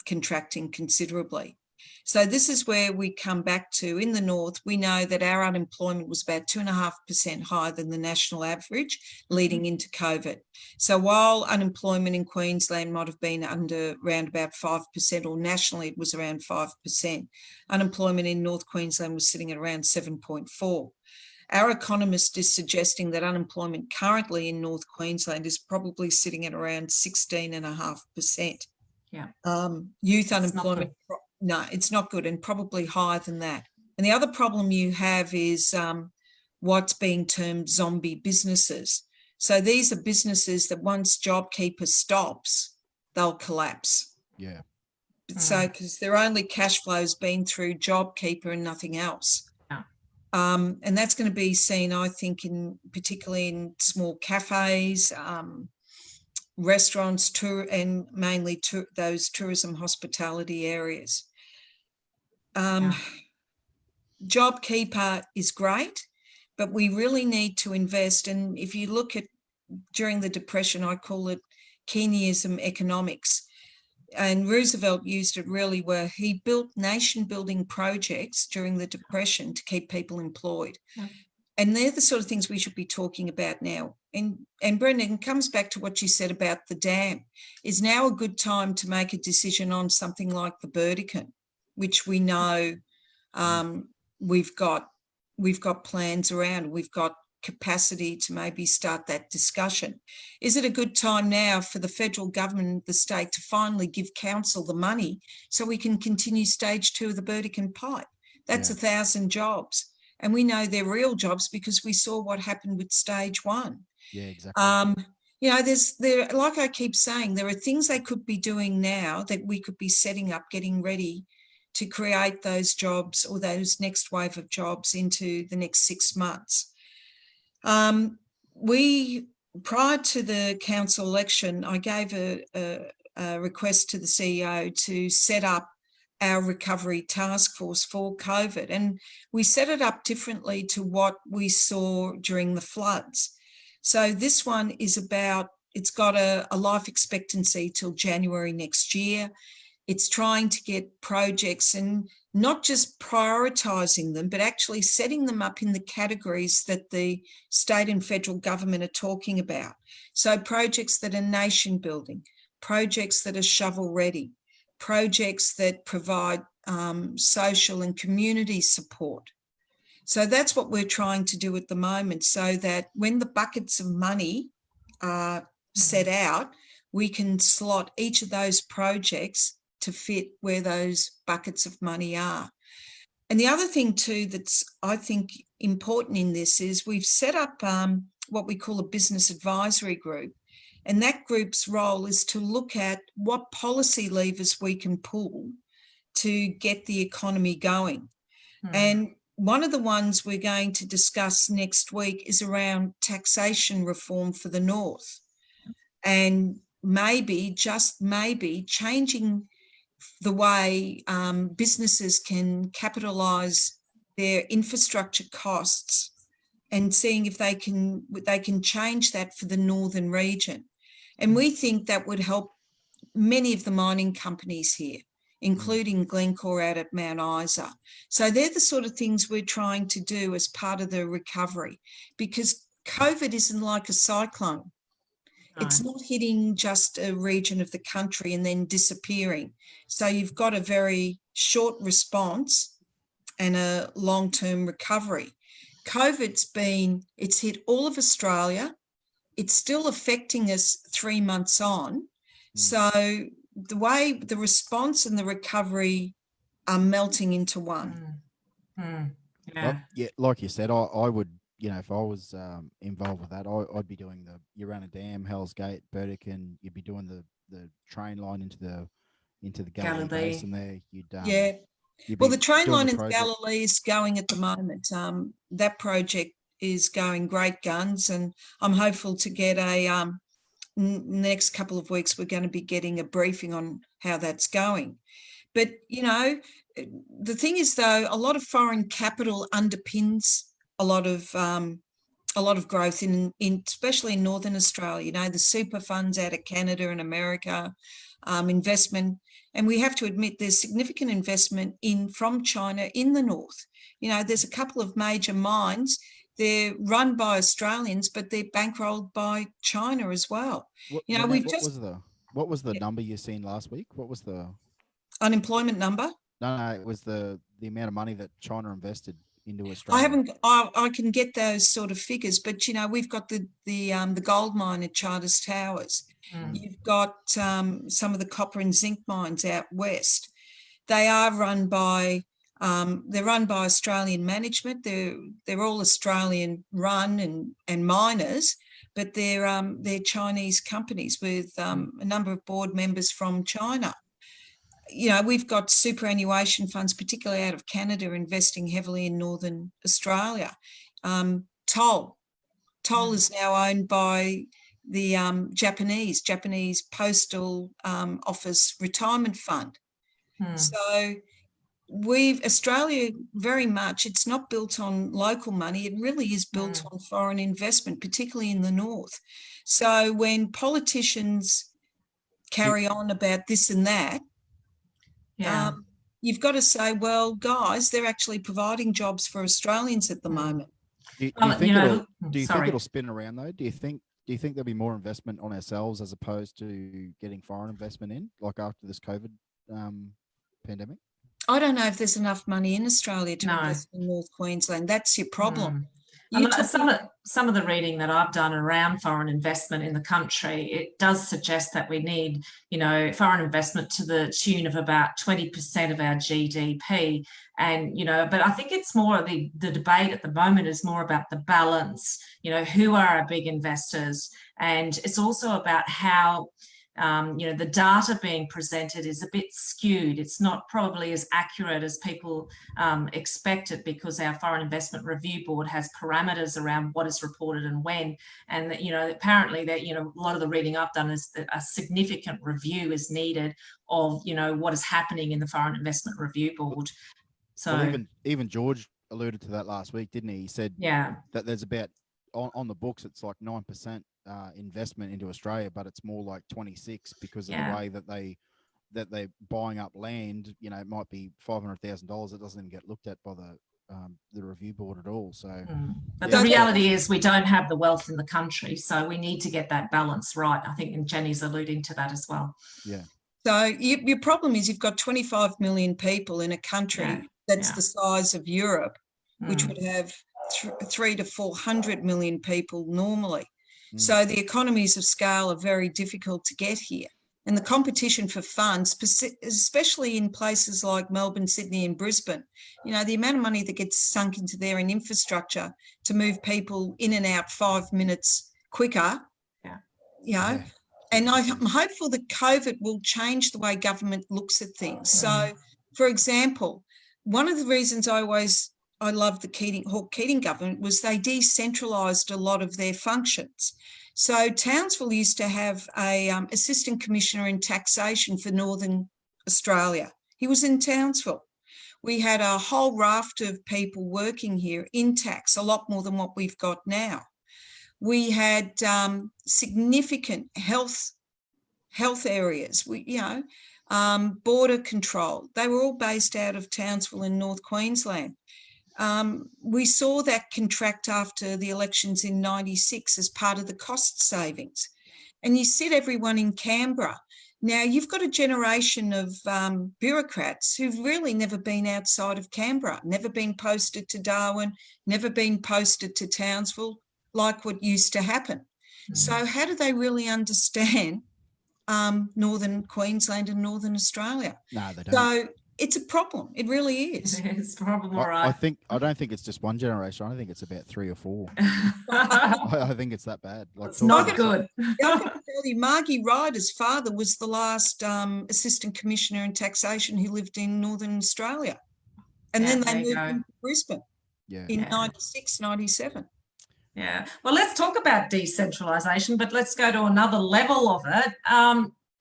contracting considerably. So this is where we come back to, in the north, we know that our unemployment was about 2.5% higher than the national average leading into COVID. So while unemployment in Queensland might have been around about 5%, or nationally it was around 5%, unemployment in North Queensland was sitting at around 7.4%. Our economist is suggesting that unemployment currently in North Queensland is probably sitting at around 16.5%. Yeah. Youth unemployment, no, it's not good, and probably higher than that. And the other problem you have is what's being termed zombie businesses. So these are businesses that once JobKeeper stops, they'll collapse. Yeah. So because their only cash flow has been through JobKeeper and nothing else. Yeah. And that's going to be seen, I think, particularly in small cafes, restaurants, and mainly those tourism hospitality areas. JobKeeper is great, but we really need to invest. And if you look at during the Depression, I call it Keynesianism economics. And Roosevelt used it really where he built nation-building projects during the Depression to keep people employed. Yeah. And they're the sort of things we should be talking about now. And Brendan, it comes back to what you said about the dam. Is now a good time to make a decision on something like the Burdekin, which we know we've got plans around, we've got capacity to maybe start that discussion. Is it a good time now for the federal government and the state to finally give council the money so we can continue stage 2 of the Burdekin pipe? That's 1,000 jobs. And we know they're real jobs because we saw what happened with stage 1. Yeah, exactly. You know, there, like I keep saying, there are things they could be doing now that we could be setting up, getting ready to create those jobs or those next wave of jobs into the next 6 months. Prior to the council election, I gave a request to the CEO to set up our recovery task force for COVID. And we set it up differently to what we saw during the floods. So this one is it's got a life expectancy till January next year. It's trying to get projects and not just prioritising them, but actually setting them up in the categories that the state and federal government are talking about. So projects that are nation building, projects that are shovel ready, projects that provide social and community support. So that's what we're trying to do at the moment, so that when the buckets of money are set out, we can slot each of those projects to fit where those buckets of money are. And the other thing too that's, I think, important in this is we've set up what we call a business advisory group. And that group's role is to look at what policy levers we can pull to get the economy going. And one of the ones we're going to discuss next week is around taxation reform for the North. And maybe, just maybe, changing the way businesses can capitalise their infrastructure costs and seeing if they can change that for the northern region. And we think that would help many of the mining companies here, including Glencore out at Mount Isa. So they're the sort of things we're trying to do as part of the recovery, because COVID isn't like a cyclone. It's not hitting just a region of the country and then disappearing. So you've got a very short response and a long-term recovery. It's hit all of Australia. It's still affecting us 3 months on. So the way the response and the recovery are melting into one. Yeah. Well, yeah, like you said, I would, if I was involved with that, I'd be doing the Urana Dam, Hell's Gate, Burdekin. You'd be doing the train line into the Galilee Basin there. Well, the train line in Galilee is going at the moment. That project is going great guns, and I'm hopeful to get next couple of weeks, we're going to be getting a briefing on how that's going. But, the thing is, though, a lot of foreign capital underpins a lot of growth in especially in Northern Australia. The super funds out of Canada and America, investment. And we have to admit there's significant investment from China in the north. There's a couple of major mines. They're run by Australians, but they're bankrolled by China as well. What was the number you seen last week? What was the unemployment number? No, it was the amount of money that China invested into Australia. I can get those sort of figures, but we've got the gold mine at Charters Towers. You've got some of the copper and zinc mines out west. They are run by Australian management. They're all Australian run and miners, but they're Chinese companies with a number of board members from China. We've got superannuation funds, particularly out of Canada, investing heavily in Northern Australia. Toll is now owned by the Japanese Postal Office Retirement Fund. So Australia very much, it's not built on local money. It really is built on foreign investment, particularly in the north. So when politicians carry on about this and that, you've got to say, well, guys, they're actually providing jobs for Australians at the moment. Do you think it'll spin around though? Do you think there'll be more investment on ourselves as opposed to getting foreign investment in, like after this COVID pandemic? I don't know if there's enough money in Australia to invest in North Queensland. That's your problem. Some of the reading that I've done around foreign investment in the country, it does suggest that we need, foreign investment to the tune of about 20% of our GDP. And, but I think it's more the debate at the moment is more about the balance, who are our big investors? And it's also about how, the data being presented is a bit skewed. It's not probably as accurate as people expected, because our Foreign Investment Review Board has parameters around what is reported and when. And that, apparently that, a lot of the reading I've done is that a significant review is needed of, what is happening in the Foreign Investment Review Board. So well, even George alluded to that last week, didn't he? He said that there's about on the books, it's like 9%. Investment into Australia, but it's more like 26 because of the way that they're buying up land. It might be $500,000. It doesn't even get looked at by the review board at all. So, but the reality is we don't have the wealth in the country, so we need to get that balance right. I think, and Jenny's alluding to that as well. Yeah. So your problem is you've got 25 million people in a country that's the size of Europe, which would have 300 to 400 million people normally. Mm. So the economies of scale are very difficult to get here. And the competition for funds, especially in places like Melbourne, Sydney and Brisbane, you know, the amount of money that gets sunk into there in infrastructure to move people in and out 5 minutes quicker, you know, Yeah. and I'm hopeful that COVID will change the way government looks at things. So, for example, one of the reasons I loved the Hawke Keating government was they decentralised a lot of their functions. So Townsville used to have a assistant commissioner in taxation for Northern Australia. He was in Townsville. We had a whole raft of people working here in tax, a lot more than what we've got now. We had significant health areas. Border control. They were all based out of Townsville in North Queensland. We saw that contract after the elections in 96 as part of the cost savings. And you sit everyone in Canberra. Now, you've got a generation of bureaucrats who've really never been outside of Canberra, never been posted to Darwin, never been posted to Townsville, like what used to happen. So how do they really understand Northern Queensland and Northern Australia? No, they don't. So it's a problem. It really is. It's a problem, all I right. don't think it's just one generation. I think it's about 3 or 4. I think it's that bad. Like, It's not good. I'm going to tell you, Margie Ryder's father was the last assistant commissioner in taxation who lived in Northern Australia. And then they moved into Brisbane in 96, 97. Yeah. Well, let's talk about decentralisation, but let's go to another level of it.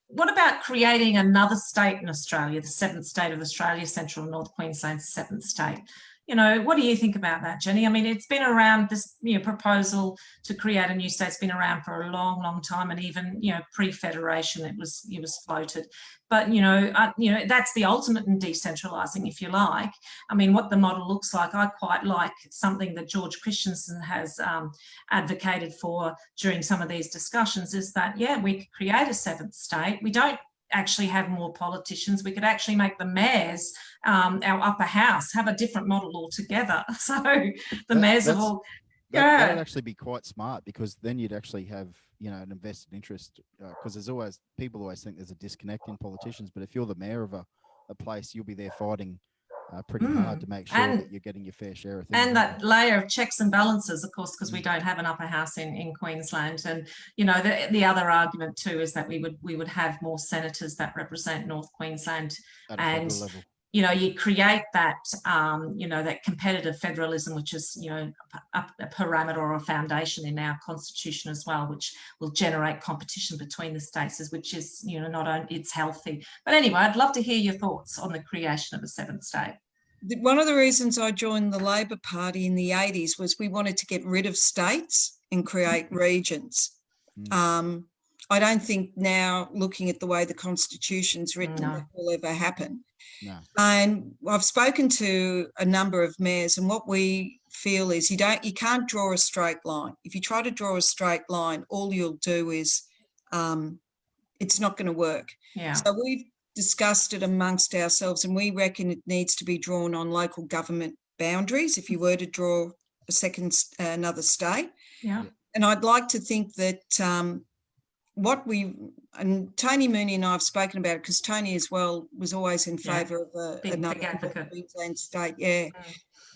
What about creating another state in Australia, the 7th state of Australia, Central and North Queensland's 7th state? You know, what do you think about that, Jenny? I mean, it's been around, this proposal to create a new state's been around for a long, long time, and even pre-federation it was floated. But that's the ultimate in decentralising, if you like. I mean, what the model looks like, I quite like something that George Christensen has advocated for during some of these discussions, is that we could create a 7th state. We don't actually have more politicians. We could actually make the mayors, our upper house, have a different model altogether. So the mayors of all... That would actually be quite smart, because then you'd actually have, an invested interest, because people always think there's a disconnect in politicians, but if you're the mayor of a place, you'll be there fighting pretty hard to make sure that you're getting your fair share of things. And that layer of checks and balances, of course, because we don't have an upper house in Queensland. And, the other argument too is that we would have more senators that represent North Queensland. At a federal level. You create that, that competitive federalism, which is, a parameter or a foundation in our constitution as well, which will generate competition between the states, which is, not only it's healthy. But anyway, I'd love to hear your thoughts on the creation of a 7th state. One of the reasons I joined the Labor Party in the 80s was we wanted to get rid of states and create regions. I don't think now, looking at the way the Constitution's written, that will ever happen. No. And I've spoken to a number of mayors, and what we feel is you can't draw a straight line. If you try to draw a straight line, all you'll do is it's not going to work. Yeah. So we've discussed it amongst ourselves, and we reckon it needs to be drawn on local government boundaries if you were to draw another state. Yeah. And I'd like to think that and Tony Mooney and I have spoken about it, because Tony as well was always in favour of another Queensland state. Yeah.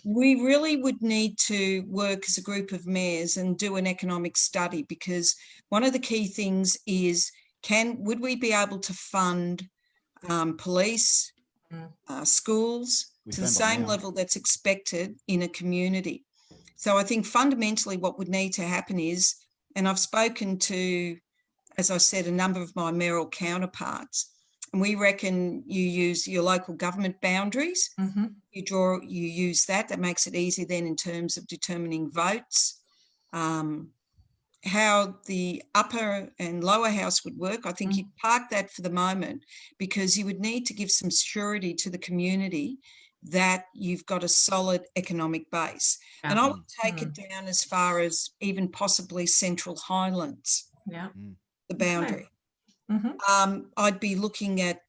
We really would need to work as a group of mayors and do an economic study, because one of the key things is, would we be able to fund police, schools to the same level that's expected in a community? So I think fundamentally what would need to happen is, and I've spoken to, as I said, a number of my mayoral counterparts, and we reckon you use your local government boundaries. You use that makes it easy then in terms of determining votes. How the upper and lower house would work, I think you'd park that for the moment, because you would need to give some surety to the community that you've got a solid economic base. And I would take it down as far as even possibly Central Highlands. Yeah. The boundary. I'd be looking at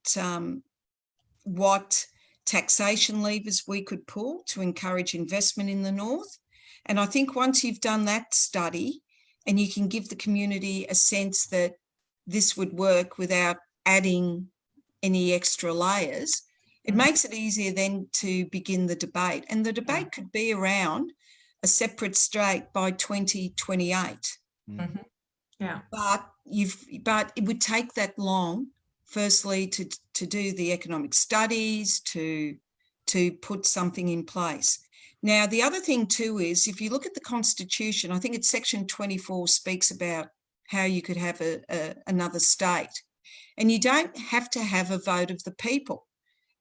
what taxation levers we could pull to encourage investment in the north. And I think once you've done that study and you can give the community a sense that this would work without adding any extra layers, it makes it easier then to begin the debate. And the debate could be around a separate state by 2028. Mm-hmm. Yeah. But it would take that long, firstly, to do the economic studies, to put something in place. Now, the other thing too is, if you look at the Constitution, I think it's section 24 speaks about how you could have another state. And you don't have to have a vote of the people.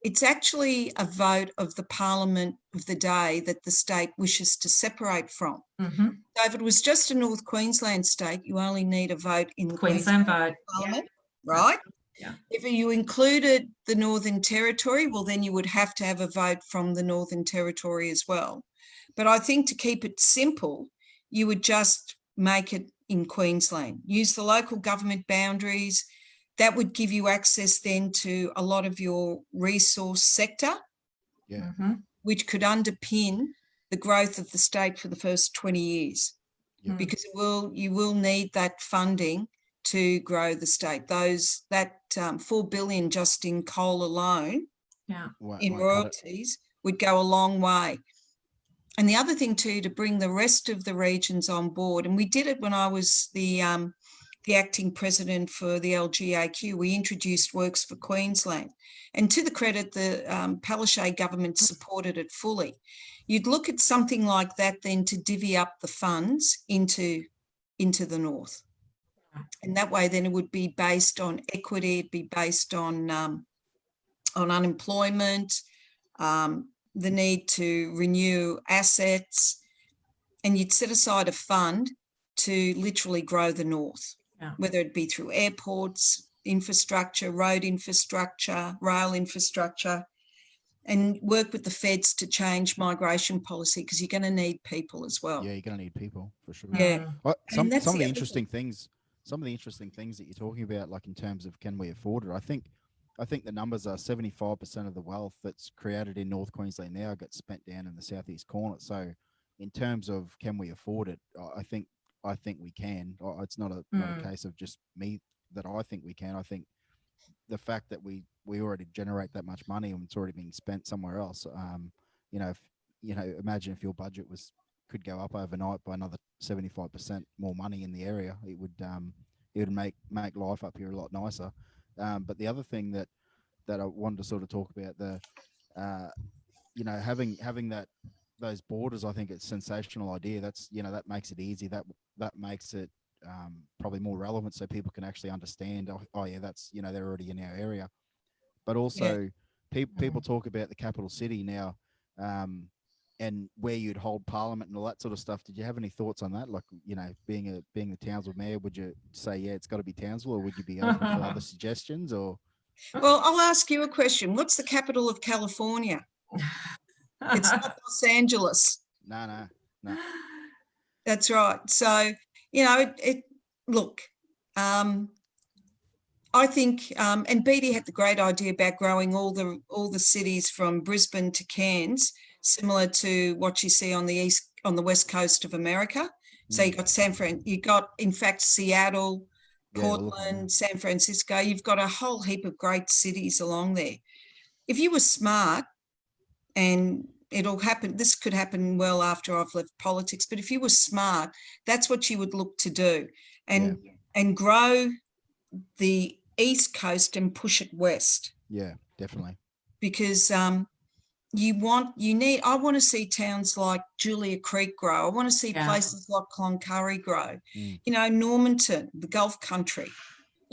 It's actually a vote of the parliament of the day that the state wishes to separate from. Mm-hmm. So if it was just a North Queensland state, you only need a vote in the Queensland vote. Parliament, right? Yeah. If you included the Northern Territory, well, then you would have to have a vote from the Northern Territory as well. But I think to keep it simple, you would just make it in Queensland. Use the local government boundaries. That would give you access then to a lot of your resource sector, which could underpin the growth of the state for the first 20 years. Yeah. Because you will need that funding to grow the state. That $4 billion just in coal alone, in royalties, would go a long way. And the other thing too, to bring the rest of the regions on board, and we did it when I was the acting president for the LGAQ, we introduced Works for Queensland. And to the credit, the Palaszczuk government supported it fully. You'd look at something like that then to divvy up the funds into the north. And that way then it would be based on equity, it'd be based on unemployment, the need to renew assets, and you'd set aside a fund to literally grow the north, whether it be through airports, infrastructure, road infrastructure, rail infrastructure, and work with the feds to change migration policy, because you're going to need people as well. Yeah, you're going to need people for sure. Yeah. Well, some of the interesting things that you're talking about, like in terms of can we afford it, I think the numbers are 75% of the wealth that's created in North Queensland now gets spent down in the southeast corner. So in terms of can we afford it, I think we can. It's not a case of just me that I think we can. I think the fact that we already generate that much money and it's already being spent somewhere else. Imagine if your budget could go up overnight by another 75% more money in the area, it would make life up here a lot nicer. But the other thing that I wanted to sort of talk about, having those borders, I think it's a sensational idea. That's, that makes it easy. That makes it probably more relevant so people can actually understand, that's, they're already in our area. But also people talk about the capital city now, and where you'd hold parliament and all that sort of stuff. Did you have any thoughts on that? Like, being the Townsville mayor, would you say, it's got to be Townsville, or would you be open for other suggestions? Or Well, I'll ask you a question. What's the capital of California? It's not Los Angeles. No. That's right. So, look, I think, and Beattie had the great idea about growing all the cities from Brisbane to Cairns, similar to what you see on the west coast of America. So you got in fact Seattle, Portland, San Francisco. You've got a whole heap of great cities along there. If you were smart, and it'll happen, this could happen well after I've left politics, but if you were smart, that's what you would look to do, and grow the east coast and push it west. Yeah, definitely. Because I want to see towns like Julia Creek grow. I want to see places like Cloncurry grow. Normanton, the Gulf country.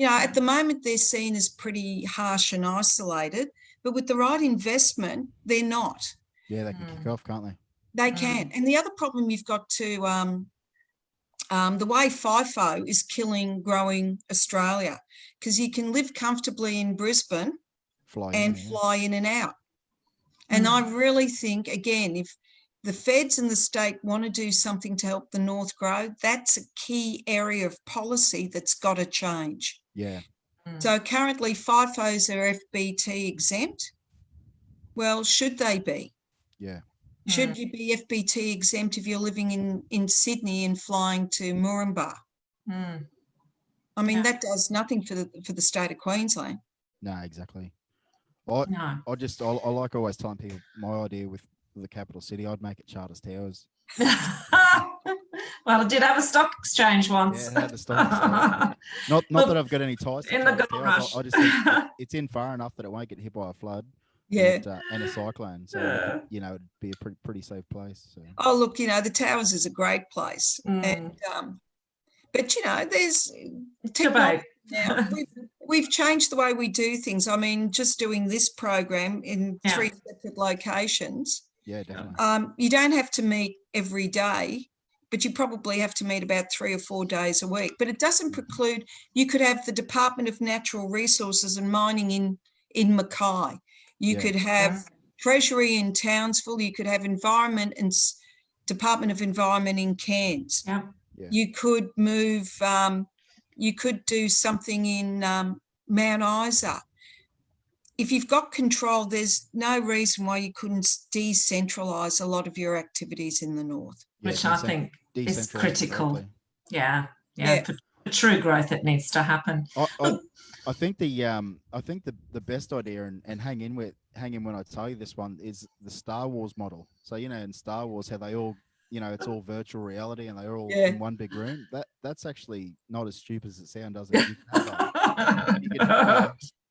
At the moment they're seen as pretty harsh and isolated, but with the right investment, they're not. Yeah, they can kick off, can't they? They can. And the other problem you've got to, the way FIFO is killing growing Australia, because you can live comfortably in Brisbane fly in and out. And I really think, again, if the feds and the state want to do something to help the north grow, that's a key area of policy that's got to change. Yeah. So currently FIFOs are FBT exempt. well, should they be? Yeah. Should you be FBT exempt if you're living in Sydney and flying to Moranbah? I mean, that does nothing for the state of Queensland. No, exactly. I like always telling people my idea with the capital city, I'd make it Charters Towers. Well, it did have a stock exchange once. Yeah, it had a stock exchange. Not that I've got any ties to Charters Towers. I just think it's in far enough that it won't get hit by a flood. Yeah. And a cyclone. So, you know, it'd be a pretty safe place. So. Oh, look, you know, the Towers is a great place. And but, you know, there's technology now. We've changed the way we do things. I mean, just doing this program in 3 separate locations. Yeah, definitely. You don't have to meet every day, but you probably have to meet about 3 or 4 days a week. But it doesn't preclude, you could have the Department of Natural Resources and Mining in Mackay. You could have Treasury in Townsville. You could have Environment and Department of Environment in Cairns. Yeah. You could move, you could do something in Mount Isa. If you've got control, there's no reason why you couldn't decentralise a lot of your activities in the north. Which I think is critical. Yeah. For true growth, it needs to happen. I think the best idea, and hang in when I tell you this one, is the Star Wars model. So, you know, in Star Wars, how they all, you know, it's all virtual reality and they're all in one big room. That's actually not as stupid as it sounds, does it?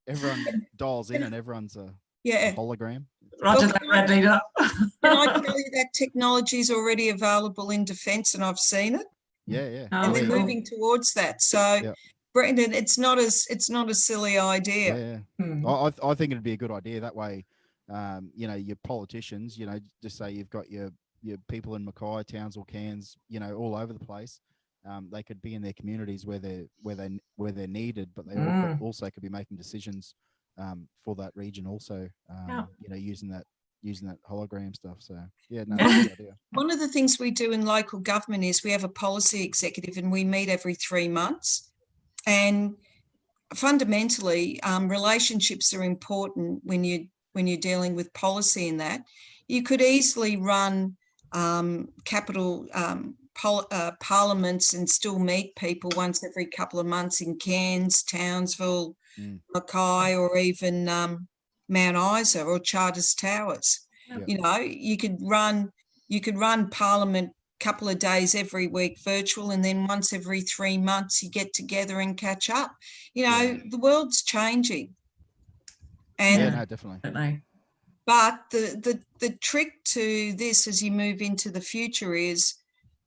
Everyone dials in and everyone's a hologram. Roger that, Red Leader. Can I tell you that technology is already available in defence, and I've seen it. Yeah. And they're moving towards that. So, Brendan, it's not a silly idea. I think it'd be a good idea. That way, you know, your politicians, you know, just say you've got your people in Mackay, Townsville, Cairns, you know, all over the place. They could be in their communities where they're needed, but they also could be making decisions for that region also. You know, using that hologram stuff. So that's a good idea. One of the things we do in local government is we have a policy executive, and we meet every 3 months. And fundamentally, relationships are important when you're dealing with policy in that. You could easily run capital parliaments and still meet people once every couple of months in Cairns, Townsville, Mackay, or even Mount Isa or Charters Towers. You know, you could run Parliament a couple of days every week virtual, and then once every 3 months you get together and catch up. You know, the world's changing. And no, definitely. But the trick to this as you move into the future is,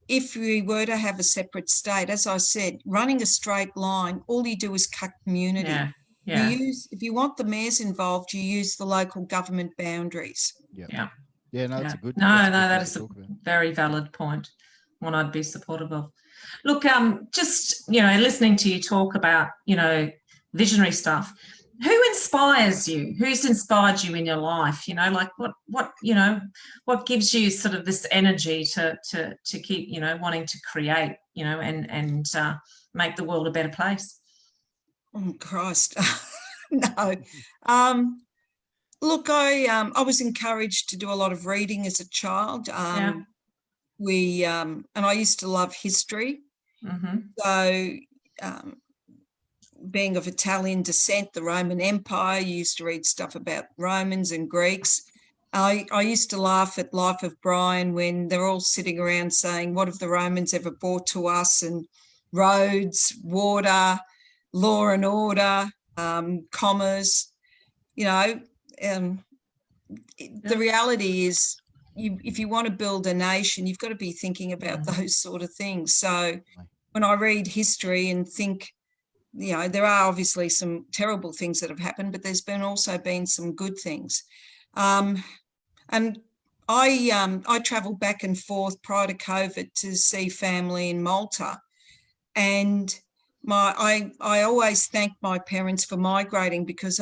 if we were to have a separate state, as I said, running a straight line, all you do is cut community. If you want the mayors involved, you use the local government boundaries. That's a good. That is a very valid point. One I'd be supportive of. Look, just, you know, listening to you talk about, you know, visionary stuff. Who inspires you? Who's inspired you in your life? You know, like what you know, what gives you sort of this energy to keep, you know, wanting to create, you know, and make the world a better place? Oh, Christ. No. Look, I was encouraged to do a lot of reading as a child. And I used to love history. So being of Italian descent, the Roman Empire, you used to read stuff about Romans and Greeks. I used to laugh at Life of Brian when they're all sitting around saying, what have the Romans ever brought to us? And roads, water, law and order, commerce, you know. The reality is, if you want to build a nation, you've got to be thinking about those sort of things. So when I read history and think, you know, there are obviously some terrible things that have happened, but there's also been some good things. And I travelled back and forth prior to COVID to see family in Malta, and I always thank my parents for migrating, because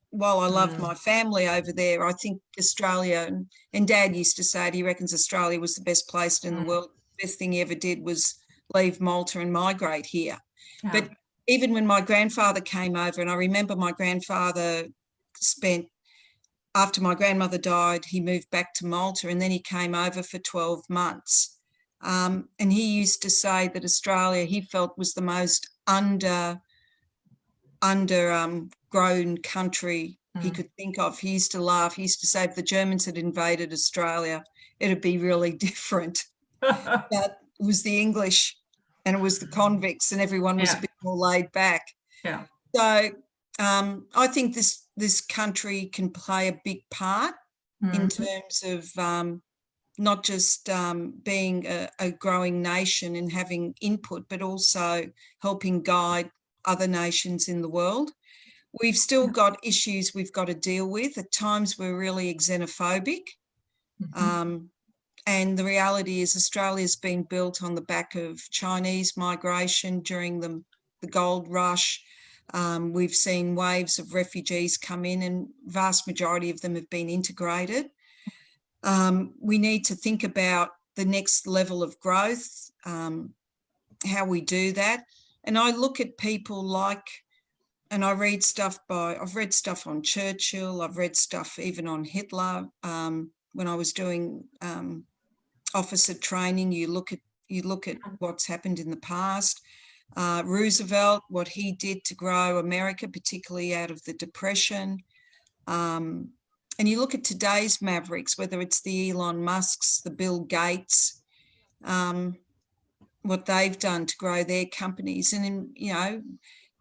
while I loved my family over there, I think Australia, and Dad used to say it, he reckons Australia was the best place in the world. The best thing he ever did was leave Malta and migrate here. But even when my grandfather came over, and I remember my grandfather spent after my grandmother died, he moved back to Malta, and then he came over for 12 months. And he used to say that Australia, he felt, was the most grown country he could think of. He used to laugh. He used to say if the Germans had invaded Australia, it'd be really different. But it was the English and it was the convicts, and everyone was a bit more laid back. Yeah. So I think this country can play a big part in terms of not just being a growing nation and having input, but also helping guide other nations in the world. We've still got issues we've got to deal with. At times we're really xenophobic. And the reality is Australia's been built on the back of Chinese migration during the gold rush. We've seen waves of refugees come in, and vast majority of them have been integrated. We need to think about the next level of growth, how we do that. And I look at people like, and I've read stuff on Churchill, I've read stuff even on Hitler. When I was doing officer training, you look at what's happened in the past. Roosevelt, what he did to grow America, particularly out of the Depression. And you look at today's mavericks, whether it's the Elon Musks, the Bill Gates, what they've done to grow their companies. And,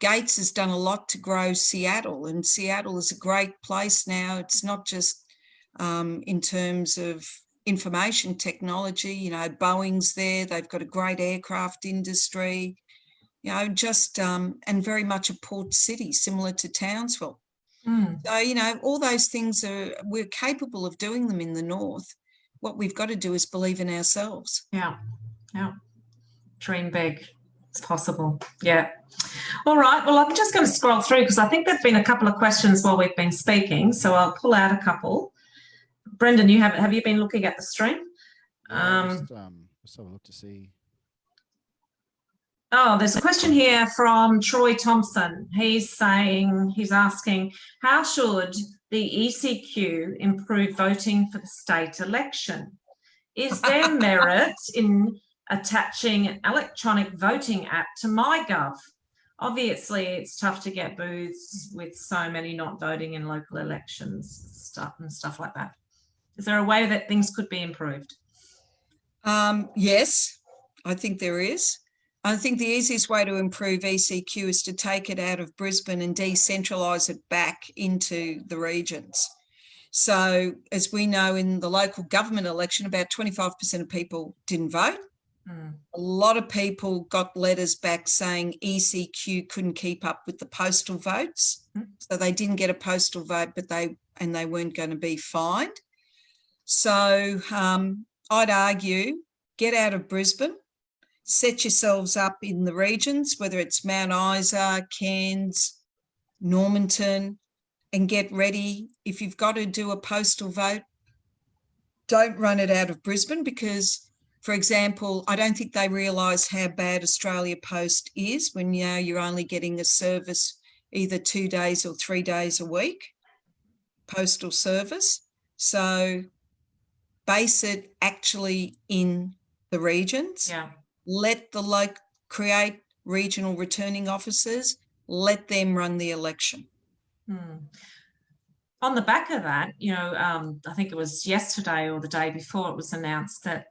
Gates has done a lot to grow Seattle, and Seattle is a great place now. It's not just in terms of information technology, Boeing's there. They've got a great aircraft industry, and very much a port city, similar to Townsville. So, all those things we're capable of doing them in the north. What we've got to do is believe in ourselves. Yeah. Dream big. It's possible. Yeah. All right. Well, I'm just going to scroll through because I think there's been a couple of questions while we've been speaking. So I'll pull out a couple. Brendan, have you been looking at the stream? Just have a look to see. Oh, there's a question here from Troy Thompson. He's asking, how should the ECQ improve voting for the state election? Is there merit in attaching an electronic voting app to MyGov? Obviously, it's tough to get booths with so many not voting in local elections and stuff like that. Is there a way that things could be improved? Yes, I think there is. I think the easiest way to improve ECQ is to take it out of Brisbane and decentralise it back into the regions. So as we know, in the local government election, about 25% of people didn't vote. A lot of people got letters back saying ECQ couldn't keep up with the postal votes. So they didn't get a postal vote, but they weren't going to be fined. So I'd argue, get out of Brisbane, set yourselves up in the regions, whether it's Mount Isa, Cairns, Normanton, and get ready. If you've got to do a postal vote, don't run it out of Brisbane because, for example, I don't think they realise how bad Australia Post is when you're only getting a service either 2 days or 3 days a week, postal service. So base it actually in the regions. Yeah. Let the create regional returning officers, let them run the election. On the back of that, I think it was yesterday or the day before it was announced that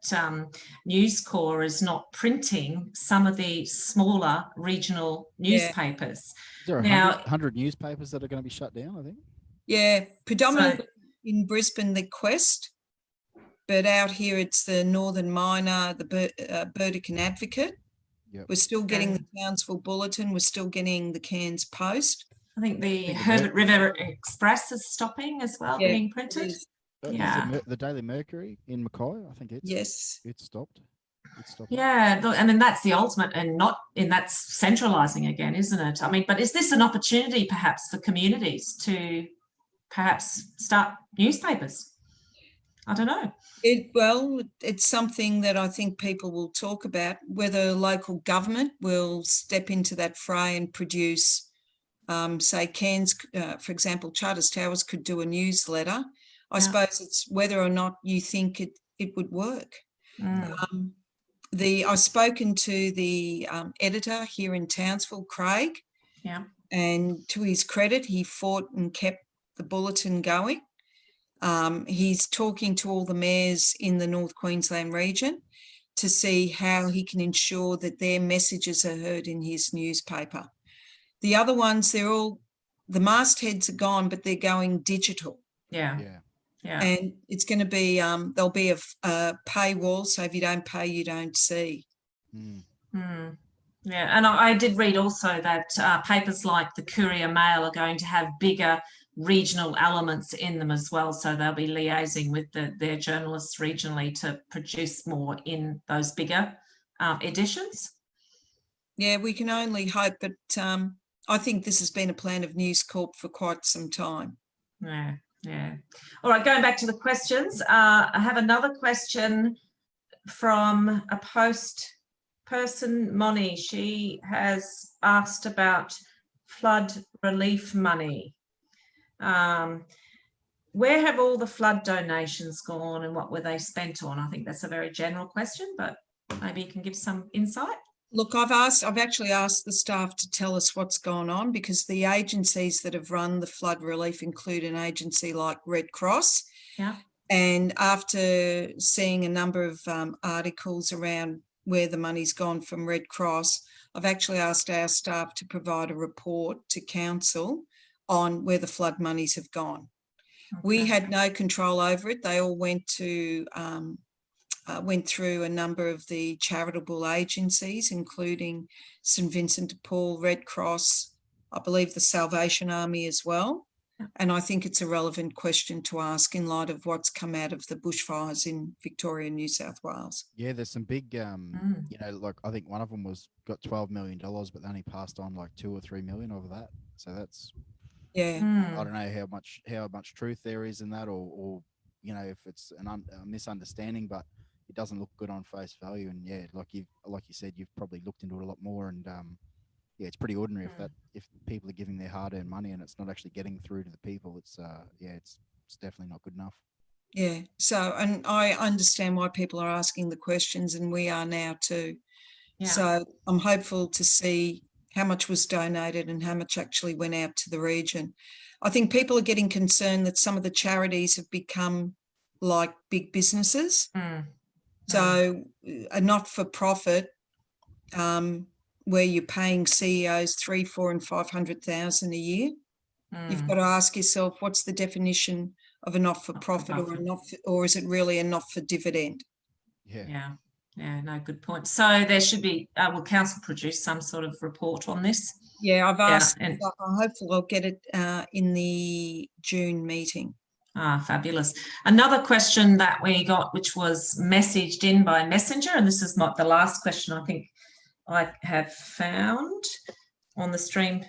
News Corp is not printing some of the smaller regional newspapers. Is there 100 newspapers that are going to be shut down, I think? Yeah, predominantly in Brisbane, the Quest, but out here it's the Northern Miner, the Burdekin Advocate. Yep. We're still getting the Townsville Bulletin. We're still getting the Cairns Post. I think the Herbert River Express is stopping as well, being printed. The Daily Mercury in Mackay, I think it's stopped. Yeah, I mean, that's the ultimate, and that's centralising again, isn't it? I mean, but is this an opportunity perhaps for communities to perhaps start newspapers? I don't know. It's something that I think people will talk about, whether local government will step into that fray and produce say Cairns, for example, Charters Towers could do a newsletter. I Yeah. suppose it's whether or not you think it would work. I've spoken to the editor here in Townsville, Craig. Yeah. And to his credit, he fought and kept the bulletin going. He's talking to all the mayors in the North Queensland region to see how he can ensure that their messages are heard in his newspaper. The other ones, the mastheads are gone, but they're going digital. Yeah. And it's going to be, there'll be a paywall, so if you don't pay, you don't see. Yeah, and I did read also that papers like the Courier Mail are going to have bigger regional elements in them as well. So they'll be liaising with their journalists regionally to produce more in those bigger editions. Yeah, we can only hope, but I think this has been a plan of News Corp for quite some time. Yeah. All right, going back to the questions, I have another question from a person, Moni. She has asked about flood relief money. Where have all the flood donations gone and what were they spent on? I think that's a very general question, but maybe you can give some insight. Look, I've actually asked the staff to tell us what's gone on, because the agencies that have run the flood relief include an agency like Red Cross. Yeah. And after seeing a number of articles around where the money's gone from Red Cross, I've actually asked our staff to provide a report to council on where the flood monies have gone. Okay. We had no control over it. They all went through a number of the charitable agencies, including St Vincent de Paul, Red Cross, I believe the Salvation Army as well. And I think it's a relevant question to ask in light of what's come out of the bushfires in Victoria and New South Wales. Yeah, there's some big, like I think one of them got $12 million, but they only passed on like 2 or 3 million over that. So that's, I don't know how much truth there is in that, or if it's a misunderstanding, but it doesn't look good on face value. And yeah, like you said, you've probably looked into it a lot more, and yeah, it's pretty ordinary if people are giving their hard-earned money and it's not actually getting through to the people. It's it's definitely not good enough. Yeah. So, and I understand why people are asking the questions, and we are now too. Yeah. So I'm hopeful to see how much was donated and how much actually went out to the region. I think people are getting concerned that some of the charities have become like big businesses. So a not-for-profit, where you're paying CEOs 300, 400 and 500,000 a year, you've got to ask yourself, what's the definition of a not-for-profit, or is it really a not-for-dividend? Yeah, no, good point. So there should be, will council produce some sort of report on this? Yeah, I've asked, and hopefully I'll get it in the June meeting. Fabulous. Another question that we got, which was messaged in by Messenger, and this is not the last question I think I have found on the stream.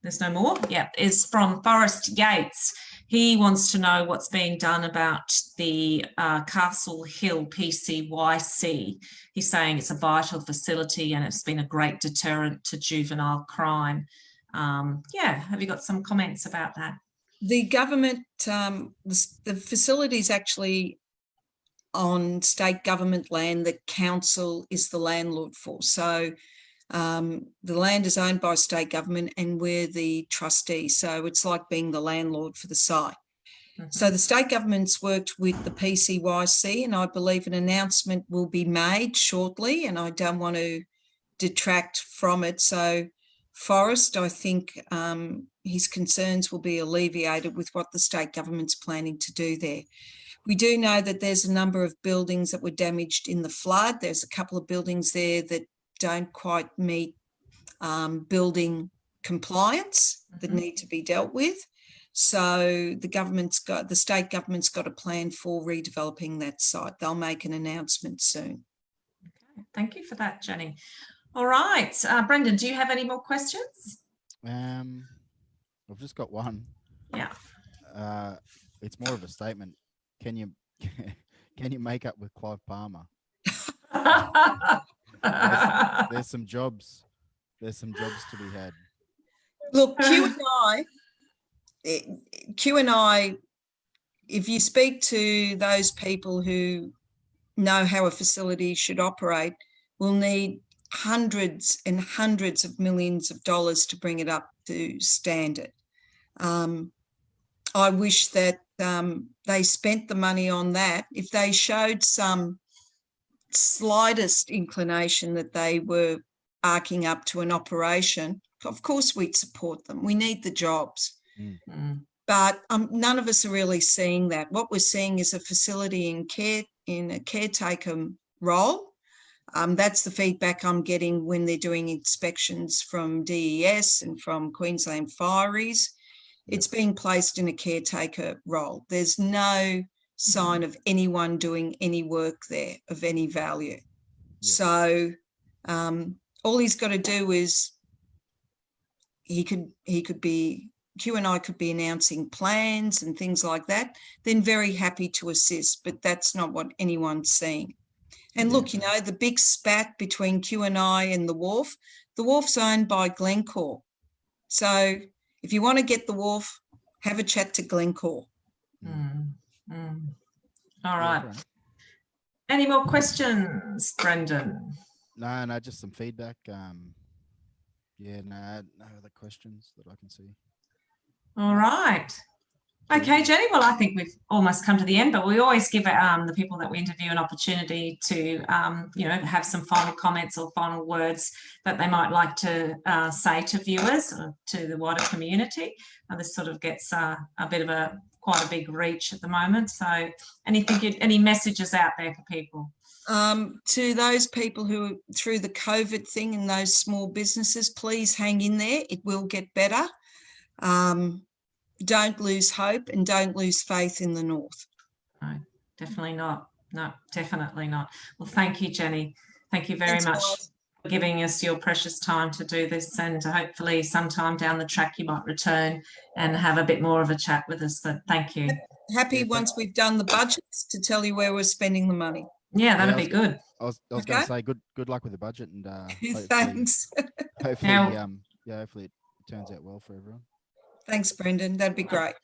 There's no more. Yeah, is from Forrest Yates. He wants to know what's being done about the Castle Hill PCYC. He's saying it's a vital facility and it's been a great deterrent to juvenile crime. Have you got some comments about that? The government, the facility is actually on state government land that council is the landlord for. So the land is owned by state government and we're the trustee. So it's like being the landlord for the site. So the state government's worked with the PCYC, and I believe an announcement will be made shortly, and I don't want to detract from it. So Forrest, I think his concerns will be alleviated with what the state government's planning to do there. We do know that there's a number of buildings that were damaged in the flood. There's a couple of buildings there that don't quite meet building compliance that need to be dealt with. So the state government's got a plan for redeveloping that site. They'll make an announcement soon. Okay. Thank you for that, Jenny. All right, Brendan, do you have any more questions? I've just got one. Yeah. It's more of a statement. Can you make up with Clive Palmer? there's some jobs. There's some jobs to be had. Look, Q&I, if you speak to those people who know how a facility should operate, will need hundreds and hundreds of millions of dollars to bring it up to standard. I wish that they spent the money on that. If they showed some slightest inclination that they were arcing up to an operation, of course we'd support them. We need the jobs. But none of us are really seeing that. What we're seeing is a facility in a caretaker role. That's the feedback I'm getting when they're doing inspections from DES and from Queensland Fireys. It's being placed in a caretaker role. There's no sign of anyone doing any work there of any value. So all he's got to do is Q&I could be announcing plans and things like that, then very happy to assist, but that's not what anyone's seeing. And look, you know, the big spat between Q&I and the wharf's owned by Glencore. So if you want to get the wharf, have a chat to Glencore. All right. Any more questions, Brendan? No, just some feedback. No other questions that I can see. All right. Okay, Jenny. Well, I think we've almost come to the end, but we always give the people that we interview an opportunity to, have some final comments or final words that they might like to say to viewers or to the wider community. This sort of gets quite a big reach at the moment. So, any messages out there for people? To those people who, through the COVID thing and those small businesses, please hang in there. It will get better. Don't lose hope and don't lose faith in the North. No, definitely not. No, definitely not. Well, thank you, Jenny. Thank you very much for giving us your precious time to do this, and hopefully sometime down the track you might return and have a bit more of a chat with us. But thank you. Happy once we've done the budgets to tell you where we're spending the money. Yeah, that'd be good. I was going to say good luck with the budget, and thanks. Hopefully it turns out well for everyone. Thanks, Brendan. That'd be great.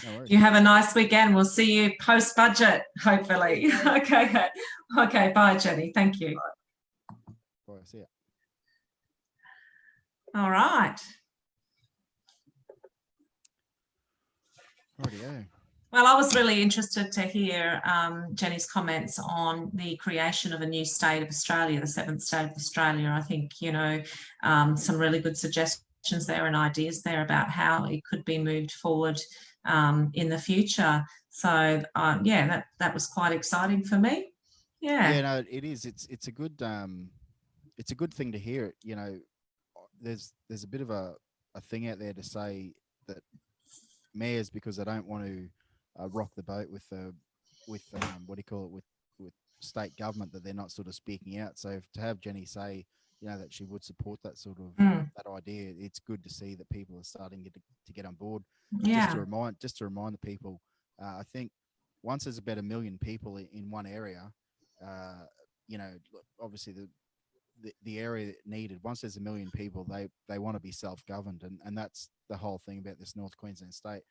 No worries. You have a nice weekend. We'll see you post-budget, hopefully. Okay. Bye, Jenny. Thank you. Bye. See ya. All right. Rightio. Well, I was really interested to hear Jenny's comments on the creation of a new state of Australia, the seventh state of Australia. I think, some really good suggestions there and ideas there about how it could be moved forward in the future. So that was quite exciting for me. Yeah, no, it is. It's a good thing to hear. There's a bit of a thing out there to say that mayors, because they don't want to rock the boat with with state government, that they're not sort of speaking out. So to have Jenny say that she would support that sort of that idea, it's good to see that people are starting to get on board. Yeah. Just to remind the people, I think once there's about 1 million people in one area, obviously the area needed, once there's 1 million people, they want to be self-governed, and that's the whole thing about this North Queensland state.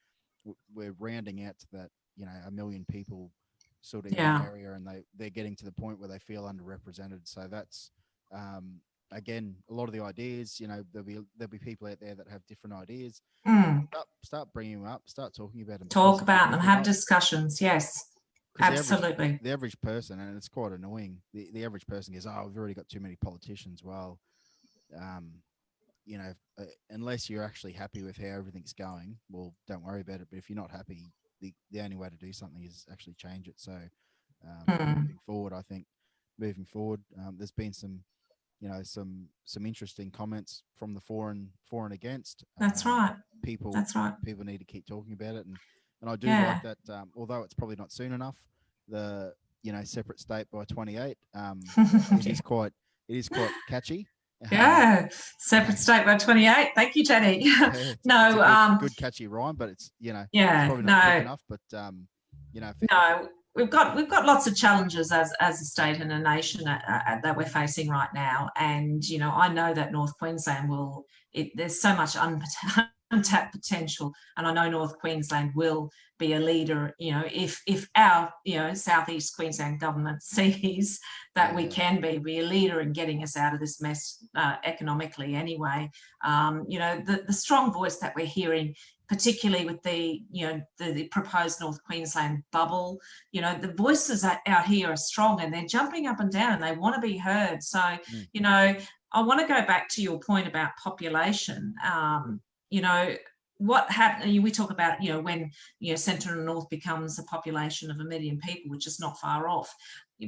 We're rounding out to that 1 million people sort of in that area, and they're getting to the point where they feel underrepresented. So that's again, a lot of the ideas, there'll be people out there that have different ideas. Start bringing them up, start talking about them. Talk about them, have discussions. Yes, absolutely. The average person, and it's quite annoying, the average person goes, we've already got too many politicians. Well, unless you're actually happy with how everything's going, well, don't worry about it. But if you're not happy, the only way to do something is actually change it. So moving forward, I think there's been some interesting comments from the for and against. That's right. People need to keep talking about it, and I do like that. Although it's probably not soon enough, the separate state by 28. It is quite catchy. Yeah, separate state by 28. Thank you, Jenny. It's good catchy rhyme, but it's it's probably not quick enough. But we've got lots of challenges as a state and a nation that we're facing right now, and I know that North Queensland there's so much untapped potential, and I know North Queensland will be a leader. If our Southeast Queensland government sees that we can be a leader in getting us out of this mess economically. Anyway, the strong voice that we're hearing, particularly with the proposed North Queensland bubble, the voices out here are strong, and they're jumping up and down, and they want to be heard. So, I want to go back to your point about population. What happened? We talk about when Central and North becomes a population of 1 million people, which is not far off.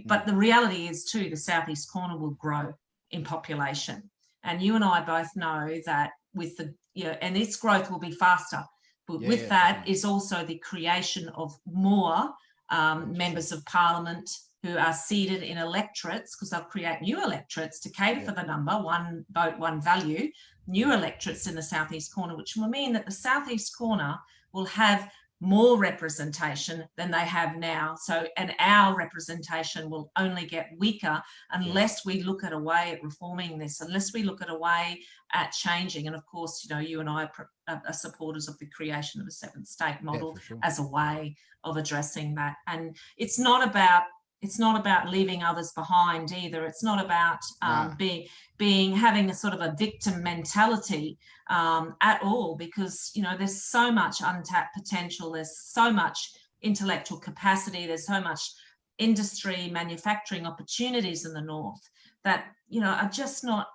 But the reality is too, the southeast corner will grow in population, and you and I both know that with and its growth will be faster. But with that is also the creation of more members of parliament who are seated in electorates, because they'll create new electorates to cater for the number, one vote, one value, new electorates in the southeast corner, which will mean that the southeast corner will have more representation than they have now. So, and our representation will only get weaker unless we look at a way at reforming this, unless we look at a way at changing. And of course, you and I are supporters of the creation of a 7th state model as a way of addressing that. And it's not about leaving others behind either. It's not about having a sort of a victim mentality at all, because there's so much untapped potential. There's so much intellectual capacity. There's so much industry, manufacturing opportunities in the north that are just not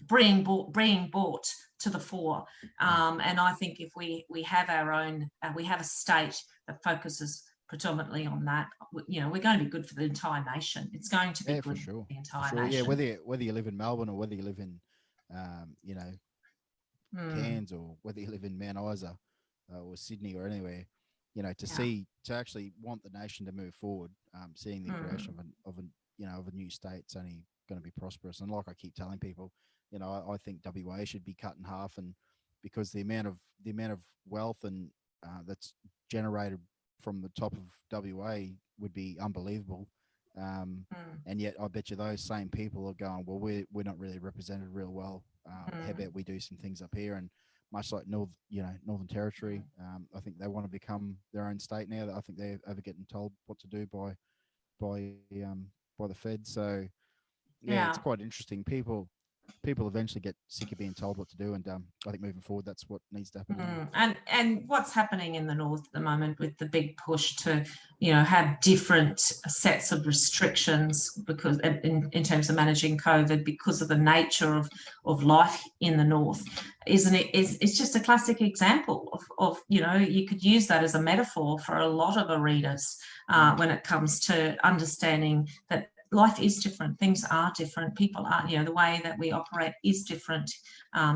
being brought to the fore. And I think if we have our own, we have a state that focuses predominantly on that, we're going to be good for the entire nation. It's going to be good for the entire nation. Yeah, whether you live in Melbourne or whether you live in Cairns, or whether you live in Mount Isa or Sydney or anywhere, to actually want the nation to move forward, seeing the creation of a new state, it's only going to be prosperous. And like I keep telling people, I think WA should be cut in half, and because the amount of wealth and that's generated from the top of WA would be unbelievable. And yet I bet you those same people are going, well, we're not really represented real well. How about we do some things up here? And much like Northern Territory, I think they want to become their own state now. I think they're over getting told what to do by the Fed. So it's quite interesting. People eventually get sick of being told what to do, and I think moving forward, that's what needs to happen. And what's happening in the north at the moment with the big push to have different sets of restrictions, because in terms of managing COVID, because of the nature of life in the north, it's just a classic example of you could use that as a metaphor for a lot of arenas when it comes to understanding that life is different, things are different, people are, the way that we operate is different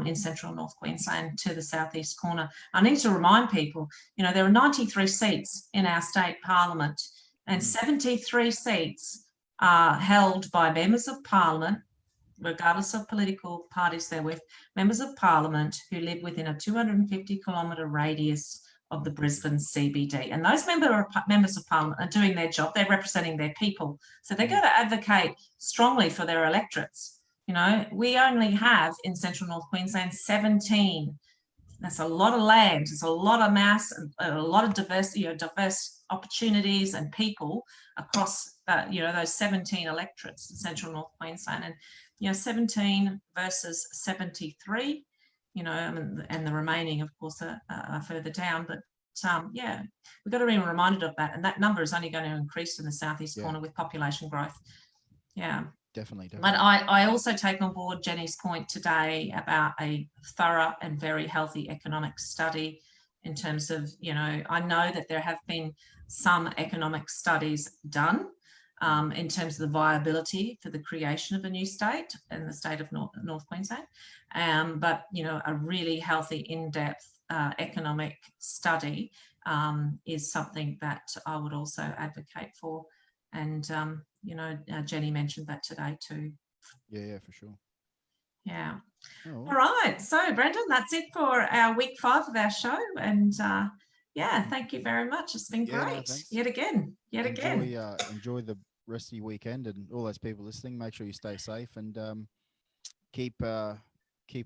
in central North Queensland to the southeast corner. I need to remind people, there are 93 seats in our state parliament, and 73 seats are held by members of parliament, regardless of political parties they're with, members of parliament who live within a 250-kilometre radius of the Brisbane CBD. And those members of parliament are doing their job. They're representing their people. So they've got to advocate strongly for their electorates. We only have in central North Queensland 17. That's a lot of land. There's a lot of mass, and a lot of diverse opportunities and people across, those 17 electorates in central North Queensland. And, 17 versus 73. And the remaining, of course, are further down. But we've got to be reminded of that. And that number is only going to increase in the southeast corner with population growth. Yeah. Definitely. But I also take on board Jenny's point today about a thorough and very healthy economic study in terms of, I know that there have been some economic studies done in terms of the viability for the creation of a new state in the state of North Queensland. But, a really healthy, in-depth economic study is something that I would also advocate for. And, Jenny mentioned that today too. Yeah, for sure. Yeah. Oh. All right. So, Brendan, that's it for our week 5 of our show. And yeah, thank you very much. It's been Yeah, no, great. thanks. Yet again. Enjoy the rest of your weekend, and all those people listening. Make sure you stay safe and keep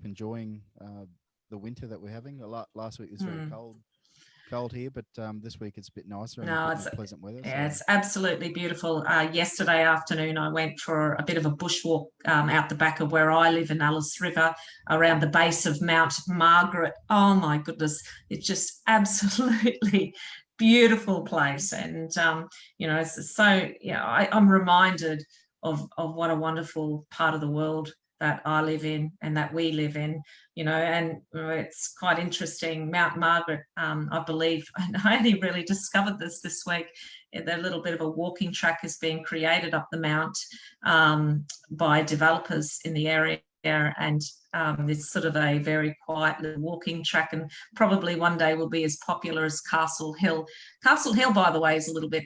enjoying the winter that we're having. Last week was very cold here, but this week it's a bit nicer and a bit more pleasant weather. Yeah, it's absolutely beautiful. Yesterday afternoon, I went for a bit of a bushwalk out the back of where I live in Alice River, around the base of Mount Margaret. Oh my goodness, it's just absolutely beautiful place. And it's so I'm reminded of what a wonderful part of the world that I live in and that we live in, and it's quite interesting. Mount Margaret, I believe, and I only really discovered this week, a little bit of a walking track is being created up the mount by developers in the area, and it's sort of a very quiet little walking track, and probably one day will be as popular as Castle Hill. Castle Hill, by the way, is a little bit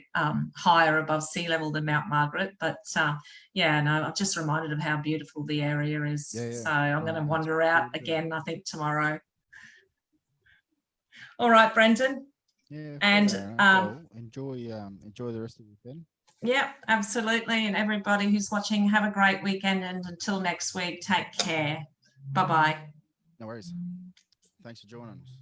higher above sea level than Mount Margaret, but I'm just reminded of how beautiful the area is. So I'm going to wander out again, I think, tomorrow. All right, Brendan. Yeah, and enjoy the rest of the weekend. Yeah, absolutely. And everybody who's watching, have a great weekend. And until next week, take care. Bye-bye. No worries. Thanks for joining us.